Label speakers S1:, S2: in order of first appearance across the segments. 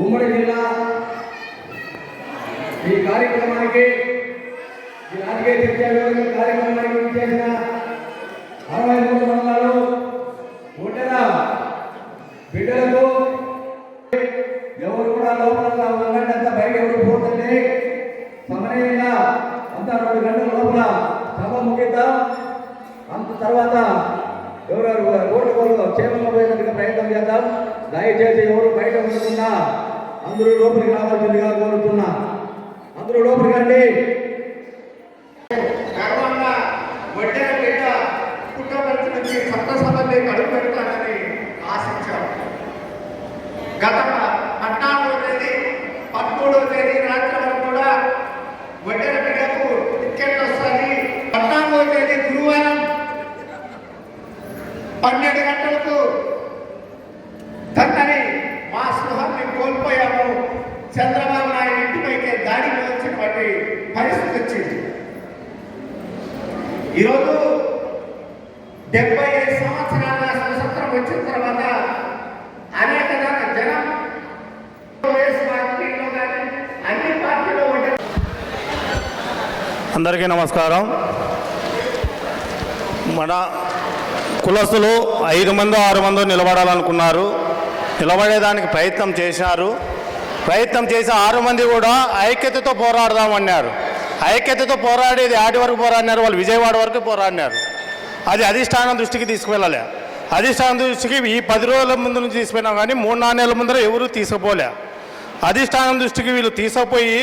S1: ఉమ్మడి జిల్లా ఈ కార్యక్రమానికి ఈ రాజకీయ చర్చా వేదిక కార్యక్రమానికి చేసిన 63 మండలాలు ఒడ్డెర బిడ్డలకు ఎవరు కూడా లోపల ఉండండి, అంతా బయట ఎవరు పోతుంది సమయంగా అంతా 2 గంటల లోపల సభ ముగిద్దాం. అంత తర్వాత ఎవరెవరు ఓట్లు క్షేమంగా పోయేందుకు ప్రయత్నం చేద్దాం. దయచేసి ఎవరు బయట ఉండకుండా అందరూ లోపలికి రావాల్సిందిగా కోరుతున్నా. అందరూ లోపలికి రండి.
S2: పుట్టపర్తి సప్తసభల్ని అడుగు పెడతానని ఆశించాం. గత 14వ తేదీ 13వ తేదీ రాత్రి వరకు కూడా వడ్డెర బిడ్డకు టికెట్ వస్తుంది. 14వ తేదీ గురువారం 12 గంటలకు తనని మా స్పృహాన్ని కోల్పోయాము. చంద్రబాబు నాయుడు ఇంటిపైకే దాడికి వచ్చినటువంటి పరిస్థితి వచ్చింది. ఈరోజు 75 సంవత్సరాల స్వతంత్రం వచ్చిన తర్వాత అనేక జనం పార్టీలో కానీ అన్ని పార్టీలో ఉండే.
S3: అందరికీ నమస్కారం. మన కులస్తులు 5 మందో 6 మందో నిలబడాలనుకున్నారు. నిలబడేదానికి ప్రయత్నం చేశారు. ప్రయత్నం చేసి 6 మంది కూడా ఐక్యతతో పోరాడదామన్నారు. ఐక్యతతో పోరాడేది ఆటి వరకు పోరాడినారు, వాళ్ళు విజయవాడ వరకు పోరాడినారు. అది అధిష్టానం దృష్టికి తీసుకువెళ్ళలే. అధిష్టానం దృష్టికి ఈ 10 రోజుల ముందు నుంచి తీసుకుపోయినా కానీ 3-4 నెలల ముందర ఎవరూ తీసుకుపోలే. అధిష్టానం దృష్టికి వీళ్ళు తీసుకుపోయి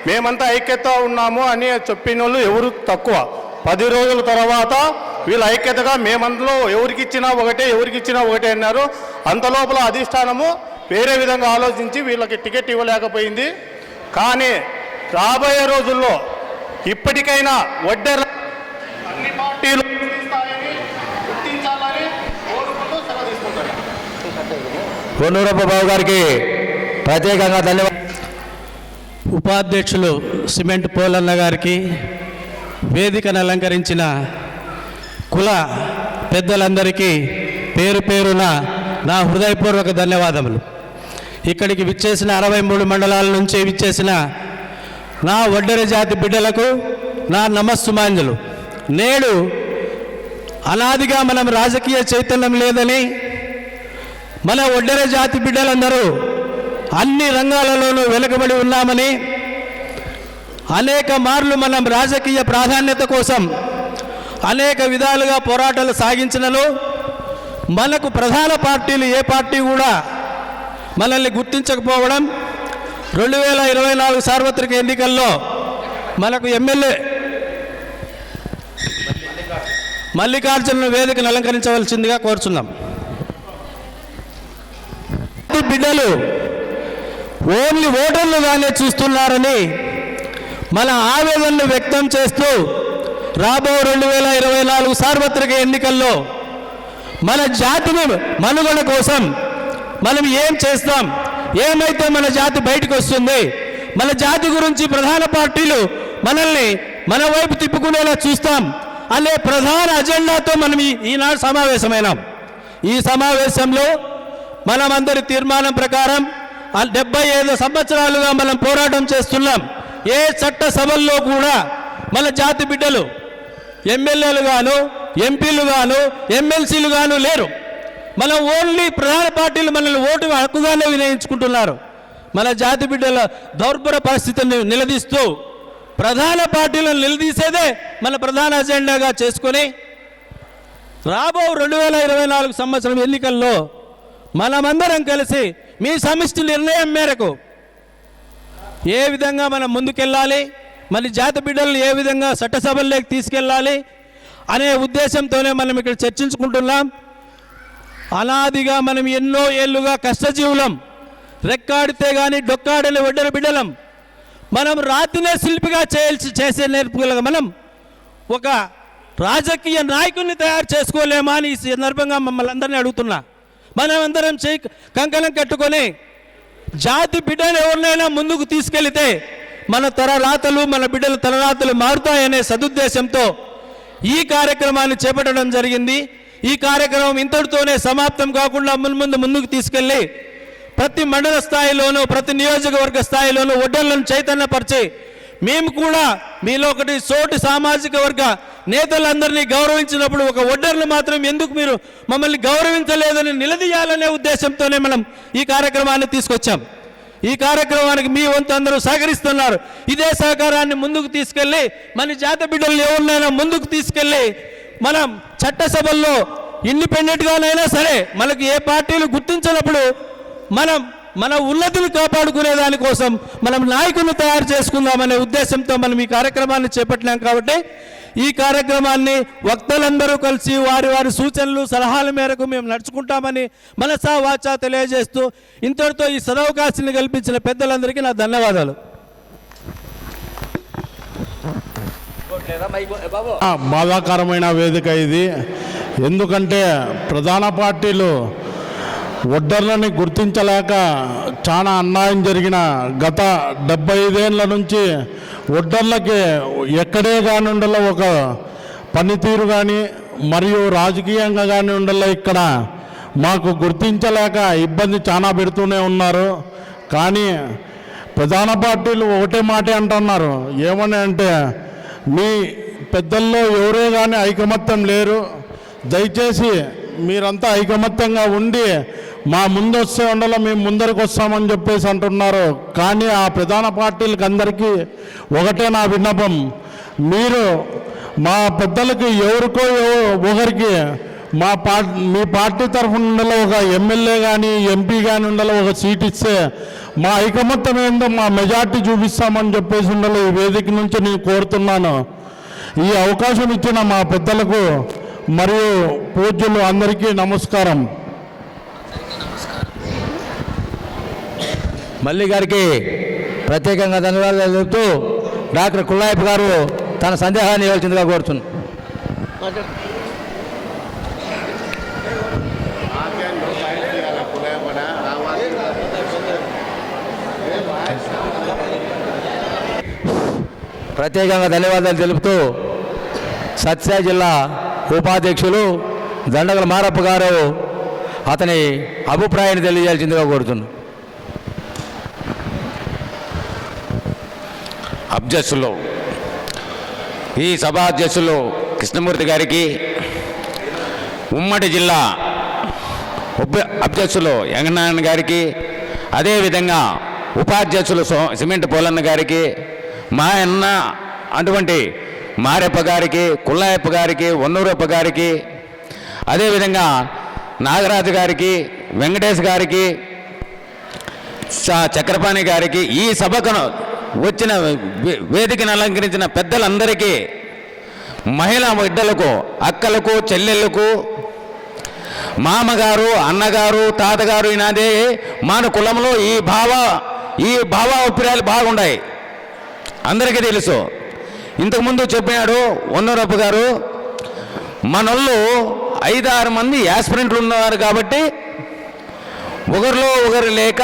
S3: మేమంతా ఐక్యత ఉన్నాము అని చెప్పిన వాళ్ళు ఎవరు తక్కువ. 10 రోజుల తర్వాత వీళ్ళు ఐక్యతగా మేమంతలో ఎవరికిచ్చినా ఒకటే అన్నారు. అంతలోపల అధిష్టానము వేరే విధంగా ఆలోచించి వీళ్ళకి టికెట్ ఇవ్వలేకపోయింది. కానీ రాబోయే రోజుల్లో ఇప్పటికైనా వడ్డెర అన్ని పార్టీలు గుర్తించాలని కోరుకుంటూ సెలవు తీసుకుంటారు.
S4: పొన్నూరప్ప బాబు గారికి ప్రత్యేకంగా ధన్యవాదాలు.
S5: ఉపాధ్యక్షులు సిమెంట్ పోలన్న గారికి, వేదికను అలంకరించిన కుల పెద్దలందరికీ పేరు పేరున నా హృదయపూర్వక ధన్యవాదములు. ఇక్కడికి విచ్చేసిన 63 మండలాల నుంచి విచ్చేసిన నా వడ్డెర జాతి బిడ్డలకు నా నమస్సుమాంజలు. నేడు అనాదిగా మనం రాజకీయ చైతన్యం లేదని, మన వడ్డెర జాతి బిడ్డలందరూ అన్ని రంగాలలోనూ వెనుకబడి ఉన్నామని, అనేక మార్లు మనం రాజకీయ ప్రాధాన్యత కోసం అనేక విధాలుగా పోరాటాలు సాగించినలో మనకు ప్రధాన పార్టీలు ఏ పార్టీ కూడా మనల్ని గుర్తించకపోవడం, 2024 సార్వత్రిక ఎన్నికల్లో మనకు ఎమ్మెల్యే మల్లికార్జున వేదికను అలంకరించవలసిందిగా కోరుచున్నాం. బిడ్డలు ఓన్లీ ఓటర్లుగానే చూస్తున్నారని మన ఆవేదనను వ్యక్తం చేస్తూ రాబో 2024 సార్వత్రిక ఎన్నికల్లో మన జాతిని మనుగడ కోసం మనం ఏం చేస్తాం, ఏమైతే మన జాతి బయటకు వస్తుంది, మన జాతి గురించి ప్రధాన పార్టీలు మనల్ని మన వైపు తిప్పుకునేలా చూస్తాం అనే ప్రధాన అజెండాతో మనం ఈనాడు సమావేశమైనాం. ఈ సమావేశంలో మనమందరి తీర్మానం ప్రకారం 75 సంవత్సరాలుగా మనం పోరాటం చేస్తున్నాం. ఏ చట్ట సభల్లో కూడా మన జాతి బిడ్డలు ఎమ్మెల్యేలు గాను, ఎంపీలు గాను, ఎమ్మెల్సీలు గాను లేరు. మనం ఓన్లీ ప్రధాన పార్టీలు మనల్ని ఓటు హక్కుగానే వినియోగించుకుంటున్నారు. మన జాతి బిడ్డల దౌర్భర పరిస్థితిని నిలదీస్తూ ప్రధాన పార్టీలను నిలదీసేదే మన ప్రధాన అజెండాగా చేసుకొని రాబో 2024 సంవత్సరం ఎన్నికల్లో మనమందరం కలిసి మీ సమిష్టి నిర్ణయం మేరకు ఏ విధంగా మనం ముందుకెళ్ళాలి, మన జాతి బిడ్డలను ఏ విధంగా చట్టసభల్లోకి తీసుకెళ్ళాలి అనే ఉద్దేశంతోనే మనం ఇక్కడ చర్చించుకుంటున్నాం. అనాదిగా మనం ఎన్నో ఏళ్ళుగా కష్టజీవులం, రెక్కాడితే కానీ డొక్కాడని వడ్డెర బిడ్డలం. మనం రాతినే శిల్పిగా చేసే నేర్పుగలగా మనం ఒక రాజకీయ నాయకుడిని తయారు చేసుకోలేమా అని ఈ సందర్భంగా మమ్మల్ని అందరినీ అడుగుతున్నా. మనం అందరం కంకణం కట్టుకొని జాతి బిడ్డను ఎవరినైనా ముందుకు తీసుకెళ్తే మన తలరాతలు, మన బిడ్డల తలరాతలు మారుతాయనే సదుద్దేశంతో ఈ కార్యక్రమాన్ని చేపట్టడం జరిగింది. ఈ కార్యక్రమం ఇంతటితోనే సమాప్తం కాకుండా ముందుకు తీసుకెళ్ళి ప్రతి మండల స్థాయిలోనూ ప్రతి నియోజకవర్గ స్థాయిలోనూ ఒడ్డర్లను చైతన్యపరిచి మేము కూడా మీలో ఒకటి సోటి సామాజిక వర్గ నేతలందరినీ గౌరవించినప్పుడు ఒక ఒడ్డర్లు మాత్రం ఎందుకు మీరు మమ్మల్ని గౌరవించలేదని నిలదీయాలనే ఉద్దేశంతోనే మనం ఈ కార్యక్రమాన్ని తీసుకొచ్చాం. ఈ కార్యక్రమానికి మీ వంతు అందరూ సహకరిస్తున్నారు. ఇదే సహకారాన్ని ముందుకు తీసుకెళ్ళి మన జాతి బిడ్డలు ఎవరినైనా ముందుకు తీసుకెళ్ళి మనం చట్టసభల్లో ఇండిపెండెంట్గానైనా సరే మనకు ఏ పార్టీలు గుర్తించినప్పుడు మన ఉన్నతిని కాపాడుకునే దానికోసం మనం నాయకులను తయారు చేసుకుందామనే ఉద్దేశంతో మనం ఈ కార్యక్రమాన్ని చేపట్టినాం. కాబట్టి ఈ కార్యక్రమాన్ని వక్తలందరూ కలిసి వారి వారి సూచనలు సలహాల మేరకు మేము నడుచుకుంటామని మనసా వాచా తెలియజేస్తూ ఇంతటితో ఈ సదవకాశాన్ని కల్పించిన పెద్దలందరికీ నా ధన్యవాదాలు.
S3: బాధాకరమైన వేదిక ఇది. ఎందుకంటే ప్రధాన పార్టీలు ఒడ్డర్లని గుర్తించలేక చాలా అన్యాయం జరిగిన గత 75 ఏళ్ళ నుంచి ఒడ్డర్లకి ఎక్కడే కానీ ఉండాలో ఒక పనితీరు కానీ మరియు రాజకీయంగా కానీ ఉండాలో ఇక్కడ మాకు గుర్తించలేక ఇబ్బంది చాలా పెడుతూనే ఉన్నారు. కానీ ప్రధాన పార్టీలు ఒకటే మాటే అంటున్నారు, ఏమని అంటే మీ పెద్దల్లో ఎవరే కానీ ఐకమత్యం లేరు, దయచేసి మీరంతా ఐకమత్యంగా ఉండి మా ముందు వస్తే ఉండాలో మేము ముందరికి వస్తామని చెప్పేసి అంటున్నారు. కానీ ఆ ప్రధాన పార్టీలకు అందరికీ ఒకటే నా విన్నపం, మీరు మా పెద్దలకి ఎవరికో ఒకరికి మీ పార్టీ తరఫున ఉండాలో ఒక ఎమ్మెల్యే కానీ ఎంపీ కానీ ఉండాలో ఒక సీట్ ఇస్తే మా ఐకమత్యం ఏందో మా మెజార్టీ చూపిస్తామని చెప్పేసి ఉండాలో ఈ వేదిక నుంచి నేను కోరుతున్నాను. ఈ అవకాశం ఇచ్చిన మా పెద్దలకు మరియు పూజ్యులు అందరికీ నమస్కారం.
S4: మల్లి గారికి ప్రత్యేకంగా ధన్యవాదాలు చెబుతూ డాక్టర్ కుల్లాయప్ప గారు తన సందేహాన్ని ఇవ్వాల్సిందిగా కోరుతున్నాను. ప్రత్యేకంగా ధన్యవాదాలు తెలుపుతూ సత్యసాయి జిల్లా ఉపాధ్యక్షులు దండగల మారప్ప గారు అతని అభిప్రాయాన్ని తెలియజేయాల్సిందిగా కోరుతున్నాను.
S6: అధ్యక్షులు ఈ సభా అధ్యక్షులు కృష్ణమూర్తి గారికి, ఉమ్మడి జిల్లా అధ్యక్షులు యంగనారాయణ గారికి, అదేవిధంగా ఉపాధ్యక్షులు సిమెంట్ పోలన్న గారికి, మా అన్న అటువంటి మారెప్ప గారికి, కుల్లాయప్ప గారికి, వన్నూరప్ప గారికి, అదేవిధంగా నాగరాజు గారికి, వెంకటేష్ గారికి, చక్రపాణి గారికి, ఈ సభకు వచ్చిన వేదికను అలంకరించిన పెద్దలందరికీ, మహిళా బిడ్డలకు, అక్కలకు, చెల్లెళ్ళకు, మామగారు, అన్నగారు, తాతగారు, ఈనాదే మన కులంలో ఈ భావ అభిప్రాయాలు బాగున్నాయి, అందరికీ తెలుసు. ఇంతకుముందు చెప్పినాడు వన్నూరప్ప గారు, మనోళ్ళు 5-6 మంది యాస్పిరెంట్లు ఉన్నారు కాబట్టి ఒకరిలో ఒకరు లేక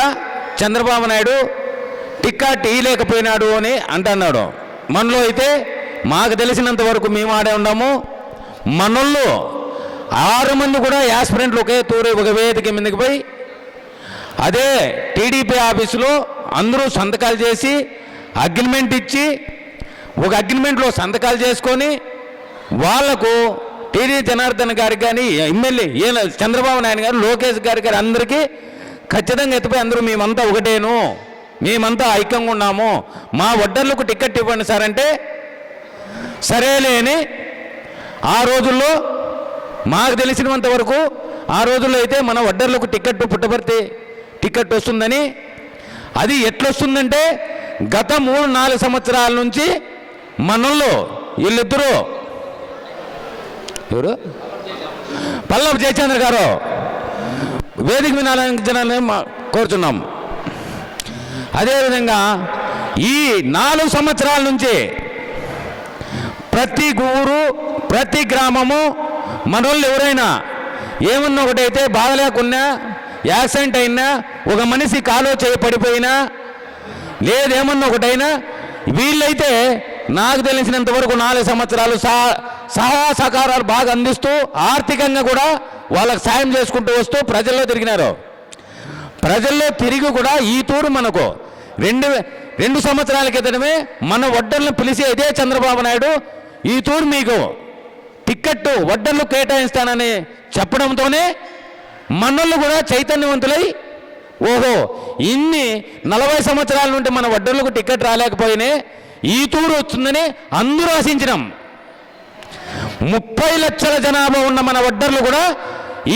S6: చంద్రబాబు నాయుడు టిక్కెట్ ఇవ్వలేకపోయినాడు అని అంటున్నాడు. మనలో అయితే మాకు తెలిసినంత వరకు మేము ఆడే ఉన్నాము, మనోళ్ళు 6 మంది కూడా యాస్పిరెంట్లు ఒకే తూరు ఒక వేదిక మీదకి పోయి అదే టీడీపీ ఆఫీసులో అందరూ సంతకాలు చేసి అగ్రిమెంట్ ఇచ్చి ఒక అగ్రిమెంట్లో సంతకాలు చేసుకొని వాళ్లకు టీడీ జనార్దన్ గారికి కానీ ఎమ్మెల్యే చంద్రబాబు నాయుడు గారు, లోకేష్ గారికి అందరికీ ఖచ్చితంగా ఎత్తిపోయి అందరూ మేమంతా ఒకటేను, మేమంతా ఐక్యంగా ఉన్నాము, మా ఒడ్డర్లకు టికెట్ ఇవ్వండి సార్ అంటే సరేలేని ఆ రోజుల్లో మాకు తెలిసినంత వరకు ఆ రోజుల్లో అయితే మన ఒడ్డర్లకు టికెట్ పుట్టపర్తి టికెట్ వస్తుందని, అది ఎట్లొస్తుందంటే గత 3-4 సంవత్సరాల నుంచి మనల్లో వీళ్ళిద్దరూ ఎవరు పల్లవి జయచంద్ర గారు వేదిక వినాలని కోరుతున్నాం. అదేవిధంగా ఈ 4 సంవత్సరాల నుంచి ప్రతి ఊరు ప్రతి గ్రామము మనోళ్ళు ఎవరైనా ఏమన్నా ఒకటైతే బాధ లేకున్నా, యాక్సిడెంట్ అయినా, ఒక మనిషి కాలో చేయి పడిపోయినా, లేదేమన్నా ఒకటైనా వీళ్ళైతే నాకు తెలిసినంత వరకు 4 సంవత్సరాలు సహాయ సహకారాలు బాగా అందిస్తూ ఆర్థికంగా కూడా వాళ్ళకి సాయం చేసుకుంటూ వస్తూ ప్రజల్లో తిరిగినారు. ప్రజల్లో తిరిగి కూడా ఈ తూరు మనకు రెండు సంవత్సరాల క్రితమే మన వడ్డర్లను పిలిచి ఇదే చంద్రబాబు నాయుడు ఈ తూరు మీకు టిక్కెట్టు వడ్డర్లు కేటాయిస్తానని చెప్పడంతోనే మనోళ్ళు కూడా చైతన్యవంతులై ఓహో ఇన్ని 40 సంవత్సరాల నుండి మన వడ్డర్లకు టిక్కెట్ రాలేకపోయినే ఈ తూరు వస్తుందని అందరూ ఆశించినాం. 30 లక్షల జనాభా ఉన్న మన వడ్డర్లు కూడా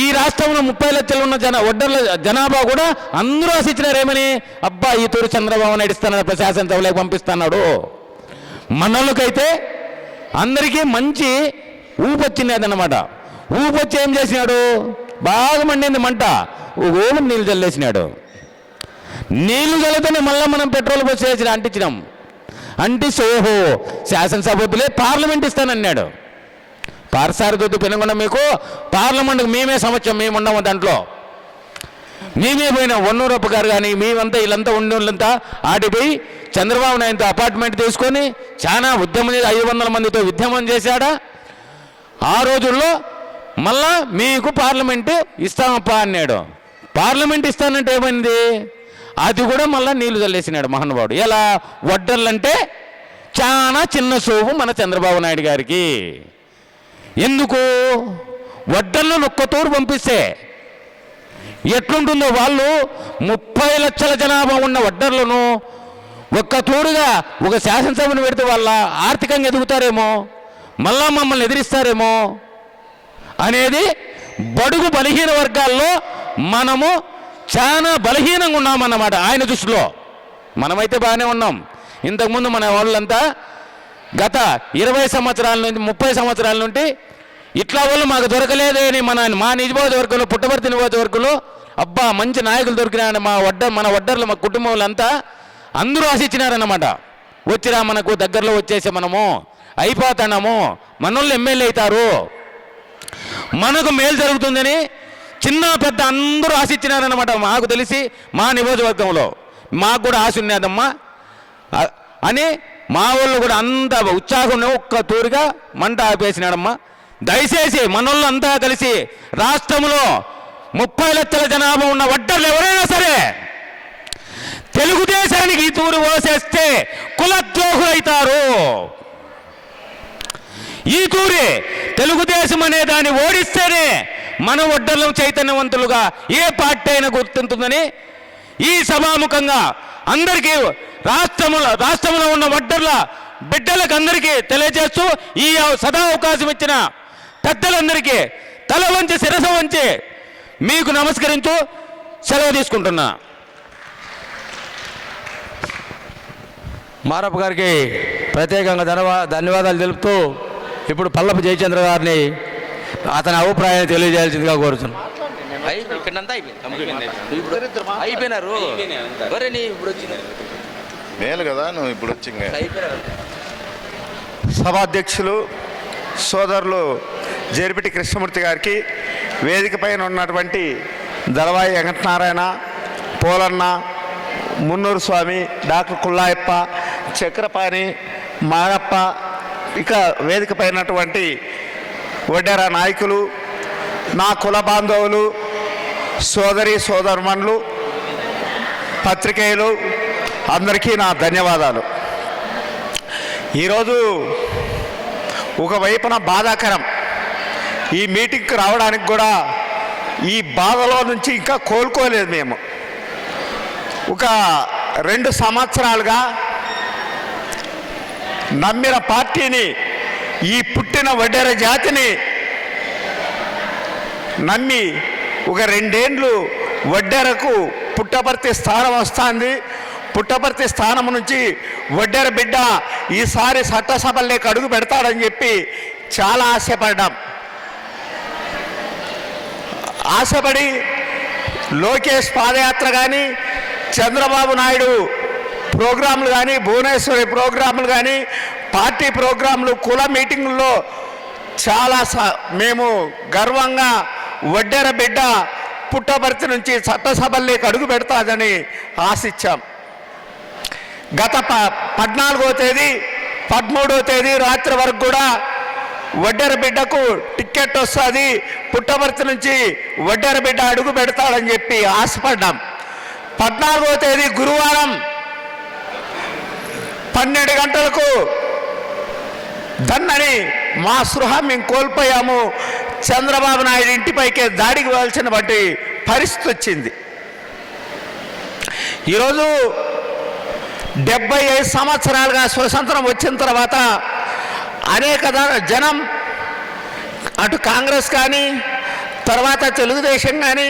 S6: ఈ రాష్ట్రంలో 30 లక్షలు ఉన్న వడ్డర్ల జనాభా కూడా అందరూ ఆశించినారేమని అబ్బా ఈ తూరు చంద్రబాబు నాయుడు ఇస్తానని శాసనసభలోకి పంపిస్తున్నాడు. మనోళ్ళకైతే అందరికీ మంచి ఊపొచ్చింది అదన్నమాట. ఊపొచ్చి ఏం చేసినాడు, బాగా మండింది మంట, ఓలం నీళ్ళు చల్లేసినాడు. నీళ్లు చల్లితేనే మళ్ళీ మనం పెట్రోల్ బస్సు వేసి అంటించినాం. అంటిస్తే ఓహో శాసనసభ్యులే పార్లమెంట్ ఇస్తానన్నాడు. పార్సారదొద్దు పెనుగొండ మీకు పార్లమెంట్కి మేమే సమస్య, మేము ఉన్నాము దాంట్లో. మేమే పోయినా వన్నూరప్ప గారు కానీ మేమంతా వీళ్ళంతా ఉండేళ్ళంతా ఆడిపోయి చంద్రబాబు నాయుడుతో అపార్ట్మెంట్ తీసుకొని చాలా ఉద్యమం 500 మందితో ఉద్యమం చేశాడా. ఆ రోజుల్లో మళ్ళా మీకు పార్లమెంటు ఇస్తామప్పా అన్నాడు. పార్లమెంట్ ఇస్తానంటే ఏమైంది, అది కూడా మళ్ళీ నీళ్లు చల్లేసినాడు మహానుభావుడు. ఎలా వడ్డర్లంటే చాలా చిన్న సోపు మన చంద్రబాబు నాయుడు గారికి. ఎందుకు వడ్డర్లను ఒక్క తూరు పంపిస్తే ఎట్లుంటుందో, వాళ్ళు 30 లక్షల జనాభా ఉన్న వడ్డర్లను ఒక్క తూరుగా ఒక శాసనసభను పెడితే వాళ్ళ ఆర్థికంగా ఎదుగుతారేమో, మళ్ళా మమ్మల్ని ఎదిరిస్తారేమో అనేది బడుగు బలహీన వర్గాల్లో మనము చాలా బలహీనంగా ఉన్నామన్నమాట ఆయన దృష్టిలో. మనమైతే బాగానే ఉన్నాం. ఇంతకుముందు మన వాళ్ళంతా గత 20 సంవత్సరాల నుంచి 30 సంవత్సరాల నుండి ఇట్లా వాళ్ళు మాకు దొరకలేదే అని మా నియోజకవర్గంలో పుట్టపర్తి నియోజకవర్గంలో అబ్బా మంచి నాయకులు దొరికినారని మన వడ్డర్లు మా కుటుంబంలో అందరూ ఆశించినారన్నమాట. వచ్చిరా మనకు దగ్గరలో వచ్చేసి మనము అయిపోతున్నాము, మనోళ్ళు ఎమ్మెల్యే అవుతారు, మనకు మేలు జరుగుతుందని చిన్న పెద్ద అందరూ ఆశించినారన్నమాట. మాకు తెలిసి మా నియోజకవర్గంలో మాకు కూడా ఆశ ఉన్నదమ్మా అని మా వాళ్ళు కూడా అంత ఉత్సాహం ఒక్క తూరుగా మంట ఆపేసినాడమ్మా. దయచేసి మనోళ్ళు అంతా కలిసి రాష్ట్రంలో 30 లక్షల జనాభా ఉన్న వడ్డర్లు ఎవరైనా సరే తెలుగుదేశానికి ఈ తూరు పోసేస్తే కులద్రోహులైతారు. ఈ తూరి తెలుగుదేశం అనే దాన్ని ఓడిస్తేనే మన వడ్డర్లు చైతన్యవంతులుగా ఏ పార్టీ అయినా గుర్తుంటుందని ఈ సభాముఖంగా అందరికీ రాష్ట్రంలో ఉన్న వడ్డర్ల బిడ్డలకు అందరికీ తెలియజేస్తూ ఈ సదా అవకాశం ఇచ్చిన పెద్దలందరికీ తల వంచి శిరస వంచి మీకు నమస్కరించు సెలవు తీసుకుంటున్నా.
S4: మారప్ప గారికి ప్రత్యేకంగా ధన్యవాదాలు తెలుపుతూ ఇప్పుడు పల్లపు జయచంద్ర గారిని అతని అభిప్రాయాన్ని తెలియజేయాల్సిందిగా కోరుతున్నాను.
S6: అయిపోయినారు
S2: మేలు కదా నువ్వు ఇప్పుడు వచ్చి సభాధ్యక్షులు సోదరులు జేరిపిటి కృష్ణమూర్తి గారికి, వేదిక పైన ఉన్నటువంటి దళవాయి వెంకటనారాయణ, పోలన్న, మున్నూరు స్వామి, డాక్టర్ కుల్లాయప్ప, చక్రపాణి, మారప్ప, ఇక వేదిక పైనటువంటి వడ్డెర నాయకులు, నా కుల బాంధవులు, సోదరి సోదరుమణులు, పత్రికేయులు అందరికీ నా ధన్యవాదాలు. ఈరోజు ఒకవైపున బాధాకరం, ఈ మీటింగ్కి రావడానికి కూడా ఈ బాధలో నుంచి ఇంకా కోలుకోలేదు మేము. ఒక 2 సంవత్సరాలుగా నమ్మిన పార్టీని, ఈ పుట్టిన వడ్డెర జాతిని నమ్మి ఒక 2 ఏండ్లు వడ్డెరకు పుట్టపర్తి స్థానం వస్తుంది. పుట్టపర్తి స్థానం నుంచి వడ్డెర బిడ్డ ఈసారి చట్టసభల్లోకి అడుగు పెడతాడని చెప్పి చాలా ఆశపడి లోకేష్ పాదయాత్ర కానీ, చంద్రబాబు నాయుడు ప్రోగ్రాంలు కానీ, భువనేశ్వరి ప్రోగ్రాంలు కానీ, పార్టీ ప్రోగ్రాంలు, కుల మీటింగుల్లో చాలా మేము గర్వంగా వడ్డెర బిడ్డ పుట్టపర్తి నుంచి చట్టసభల్లోకి అడుగు పెడతాదని ఆశించాం. గత 14వ తేదీ 13వ తేదీ రాత్రి వరకు కూడా వడ్డెర బిడ్డకు టిక్కెట్ వస్తుంది, పుట్టపర్తి నుంచి వడ్డెర బిడ్డ అడుగు పెడతాడని చెప్పి ఆశపడ్డాం. 14వ తేదీ గురువారం 12 గంటలకు దన్నని మా సృహ మేము కోల్పోయాము. చంద్రబాబు నాయుడు ఇంటిపైకే దాడికి వెళ్ళాల్సిన బట్టి పరిస్థితి వచ్చింది. ఈరోజు 75 సంవత్సరాలుగా స్వతంత్రం వచ్చిన తర్వాత అనేక జనం అటు కాంగ్రెస్ కానీ తర్వాత తెలుగుదేశం కానీ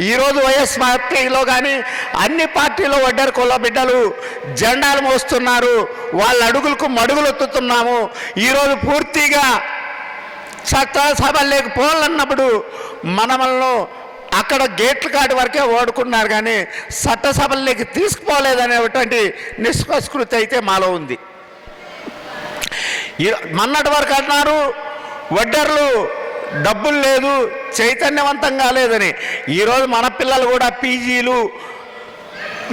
S2: ఈరోజు వైఎస్ పార్టీలో కానీ అన్ని పార్టీలో వడ్డెర కుల బిడ్డలు జెండాలు మోస్తున్నారు. వాళ్ళ అడుగులకు మడుగులు ఎత్తుతున్నాము. ఈరోజు పూర్తిగా చట్టసభల్లోకి పోవాలన్నప్పుడు మనమల్లో అక్కడ గేట్ల కాటి వరకే ఓడుకున్నారు కానీ చట్టసభల్లోకి తీసుకుపోలేదనేటువంటి నిష్కృతి అయితే మాలో ఉంది. మొన్నటి వరకు అన్నారు వడ్డర్లు డబ్బులు లేదు, చైతన్యవంతం కాలేదని. ఈరోజు మన పిల్లలు కూడా పీజీలు,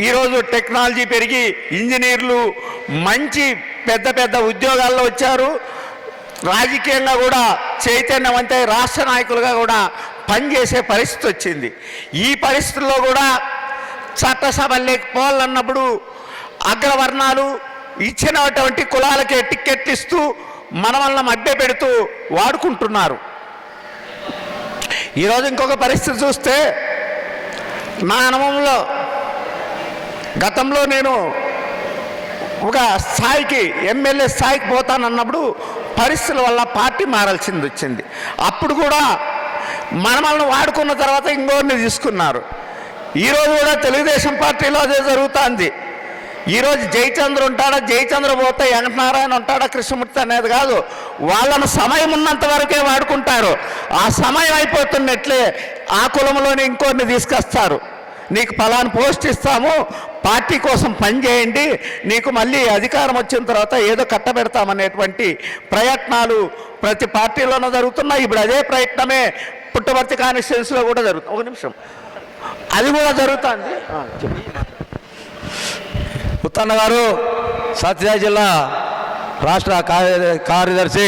S2: ఈరోజు టెక్నాలజీ పెరిగి ఇంజనీర్లు మంచి పెద్ద పెద్ద ఉద్యోగాల్లో వచ్చారు. రాజకీయంగా కూడా చైతన్యవంతై రాష్ట్ర నాయకులుగా కూడా పనిచేసే పరిస్థితి వచ్చింది. ఈ పరిస్థితుల్లో కూడా చట్టసభల్లోకి పోవాలన్నప్పుడు అగ్రవర్ణాలు ఇచ్చినటువంటి కులాలకే టిక్కెట్లు ఇస్తూ మన వల్ల మధ్య పెడుతూ వాడుకుంటున్నారు. ఈరోజు ఇంకొక పరిస్థితి చూస్తే నా అనుభవంలో గతంలో నేను ఒక స్థాయికి ఎమ్మెల్యే స్థాయికి పోతానన్నప్పుడు పరిస్థితుల వల్ల పార్టీ మారాల్సింది వచ్చింది. అప్పుడు కూడా మనల్ని వాడుకున్న తర్వాత ఇంకోరిని తీసుకున్నారు. ఈరోజు కూడా తెలుగుదేశం పార్టీలో అదే జరుగుతుంది. ఈరోజు జయచంద్ర ఉంటాడా, జయచంద్ర పోతే వెంకటనారాయణ ఉంటాడా, కృష్ణమూర్తి అనేది కాదు. వాళ్ళను సమయం ఉన్నంత వరకే వాడుకుంటారు. ఆ సమయం అయిపోతున్నట్లే ఆ కులంలోనే ఇంకోరిని తీసుకొస్తారు. నీకు ఫలాని పోస్ట్ ఇస్తాము, పార్టీ కోసం పనిచేయండి, నీకు మళ్ళీ అధికారం వచ్చిన తర్వాత ఏదో కట్టబెడతామనేటువంటి ప్రయత్నాలు ప్రతి పార్టీలోనూ జరుగుతున్నాయి. ఇప్పుడు అదే ప్రయత్నమే పుట్టపర్తి కాన్స్టిట్యున్సీలో కూడా జరుగుతుంది. ఒక నిమిషం, అది కూడా జరుగుతుంది.
S4: ఉత్తన్న గారు సత్యసాయి జిల్లా రాష్ట్ర కార్యదర్శి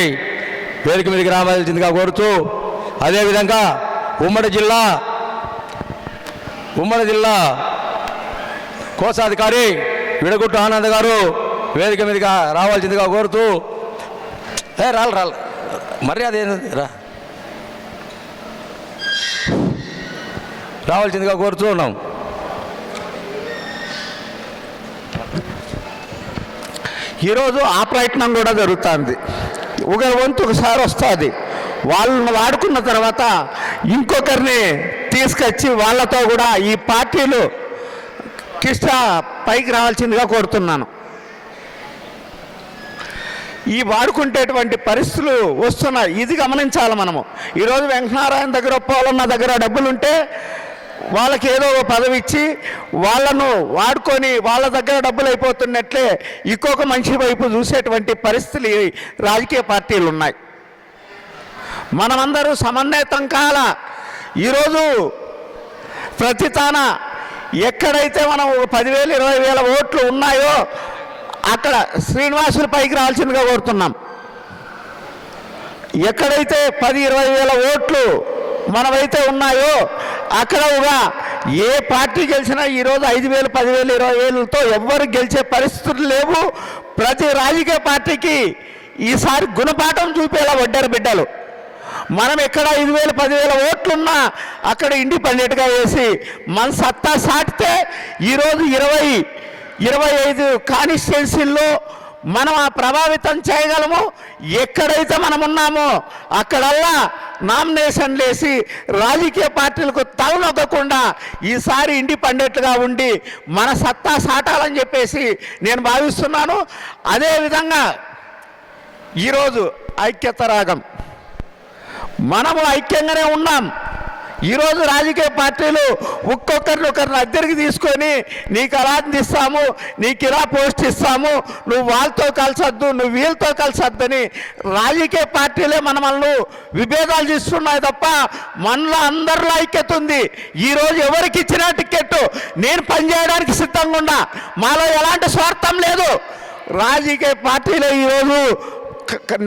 S4: వేదిక మీదకి రావాల్సిందిగా కోరుతూ, అదేవిధంగా ఉమ్మడి జిల్లా కోశాధికారి విడగుట్టు ఆనంద్ గారు వేదిక మీదగా రావాల్సిందిగా కోరుతూ, రాళ్ళు మర్యాద రావాల్సిందిగా కోరుతూ ఉన్నాం.
S2: ఈరోజు ఆ ప్రయత్నం కూడా జరుగుతుంది. ఒక వంతు ఒకసారి వస్తుంది, వాళ్ళని వాడుకున్న తర్వాత ఇంకొకరిని తీసుకొచ్చి వాళ్ళతో కూడా ఈ పార్టీలు కిష్ట పైకి రావాల్సిందిగా కోరుతున్నాను. ఈ వాడుకుంటేటువంటి పరిస్థితులు వస్తున్నాయి, ఇది గమనించాలి మనము. ఈరోజు వెంకటనారాయణ దగ్గర పోలన్న దగ్గర డబ్బులుంటే వాళ్ళకి ఏదో పదవి ఇచ్చి వాళ్ళను వాడుకొని వాళ్ళ దగ్గర డబ్బులు అయిపోతున్నట్లే ఇంకొక మనిషి వైపు చూసేటువంటి పరిస్థితులు రాజకీయ పార్టీలు ఉన్నాయి. మనమందరూ సమన్వయం కాల. ఈరోజు ప్రతి తాన ఎక్కడైతే మనం 10,000 20,000 ఓట్లు ఉన్నాయో అక్కడ శ్రీనివాసులు పైకి రావాల్సిందిగా కోరుతున్నాం. ఎక్కడైతే 10,000-20,000 ఓట్లు మనమైతే ఉన్నాయో అక్కడ కూడా ఏ పార్టీ గెలిచినా ఈరోజు 5,000 10,000 20,000తో ఎవ్వరు గెలిచే పరిస్థితులు లేవు. ప్రతి రాజకీయ పార్టీకి ఈసారి గుణపాఠం చూపేలా వడ్డెర బిడ్డలు. మనం ఎక్కడ 5,000 10,000 ఓట్లున్నా అక్కడ ఇండిపెండెంట్గా వేసి మన సత్తా సాటితే ఈరోజు 20-25 కాన్స్టిట్యున్సీల్లో మనం ఆ ప్రభావితం చేయగలము. ఎక్కడైతే మనం ఉన్నామో అక్కడల్లా నామినేషన్లు వేసి రాజకీయ పార్టీలకు తలనొక్కకుండా ఈసారి ఇండిపెండెంట్గా ఉండి మన సత్తా సాటాలని చెప్పేసి నేను భావిస్తున్నాను. అదేవిధంగా ఈరోజు ఐక్యత రాగం, మనము ఐక్యంగానే ఉన్నాం. ఈరోజు రాజకీయ పార్టీలు ఒకరిని అద్దెకి తీసుకొని నీకు అలా అందిస్తాము, నీకు ఇలా పోస్ట్ ఇస్తాము, నువ్వు వాళ్ళతో కలిసొద్దు, నువ్వు వీళ్ళతో కలిసొద్దని రాజకీయ పార్టీలే మనల్ని విభేదాలు చేస్తున్నాయి తప్ప మనలో అందరిలో ఐక్యత ఉంది. ఈరోజు ఎవరికి ఇచ్చిన టికెట్ నేను పనిచేయడానికి సిద్ధంగా ఉన్నా, మాలో ఎలాంటి స్వార్థం లేదు. రాజకీయ పార్టీలే ఈరోజు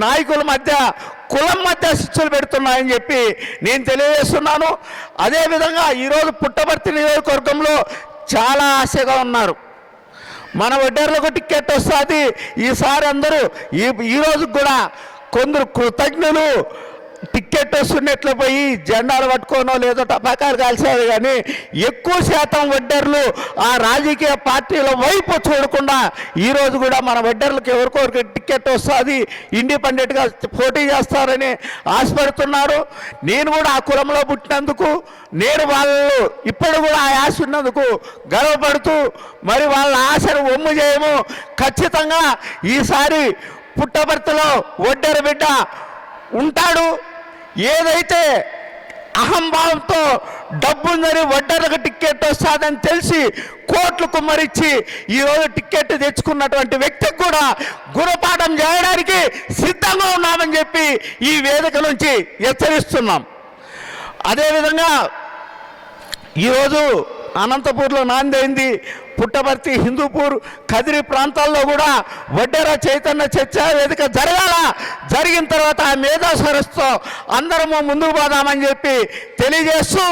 S2: నాయకుల మధ్య కులం మధ్య శిక్షలు పెడుతున్నాయని చెప్పి నేను తెలియజేస్తున్నాను. అదేవిధంగా ఈరోజు పుట్టపర్తి నియోజకవర్గంలో చాలా ఆశగా ఉన్నారు. మన వడ్డేర్లకు టికెట్ వస్తుంది ఈసారి. అందరూ ఈ రోజు కూడా కొందరు కృతజ్ఞులు టికెట్ వస్తున్నట్లు పోయి జెండాలు పట్టుకోనో లేదో టపాకాలు కాల్చారు, కానీ ఎక్కువ శాతం వడ్డేర్లు ఆ రాజకీయ పార్టీల వైపు చూడకుండా ఈరోజు కూడా మన వడ్డేర్లకు ఎవరికొరికి టికెట్ వస్తుంది, ఇండిపెండెంట్గా పోటీ చేస్తారని ఆశపడుతున్నారు. నేను కూడా ఆ కులంలో పుట్టినందుకు, నేను వాళ్ళు ఇప్పుడు కూడా ఆ ఆశ ఉన్నందుకు గర్వపడుతూ మరి వాళ్ళ ఆశను ఒమ్ము చేయము. ఖచ్చితంగా ఈసారి పుట్టపర్తిలో వడ్డేరు బిడ్డ ఉంటాడు. ఏదైతే అహంభావంతో డబ్బుందని వడ్డర్లకు టికెట్ వస్తుందని తెలిసి కోట్లు కుమ్మరిచ్చి ఈరోజు టికెట్ తెచ్చుకున్నటువంటి వ్యక్తికి కూడా గుణపాఠం చేయడానికి సిద్ధంగా ఉన్నామని చెప్పి ఈ వేదిక నుంచి హెచ్చరిస్తున్నాం. అదేవిధంగా ఈరోజు అనంతపూర్లో నాందైంది, పుట్టపర్తి, హిందూపూర్, కదిరి ప్రాంతాల్లో కూడా వడ్డేర చైతన్య చర్చా వేదిక జరిగిన తర్వాత ఆ మేధా సరస్సుతో అందరము ముందుకు పోదామని చెప్పి తెలియజేస్తూ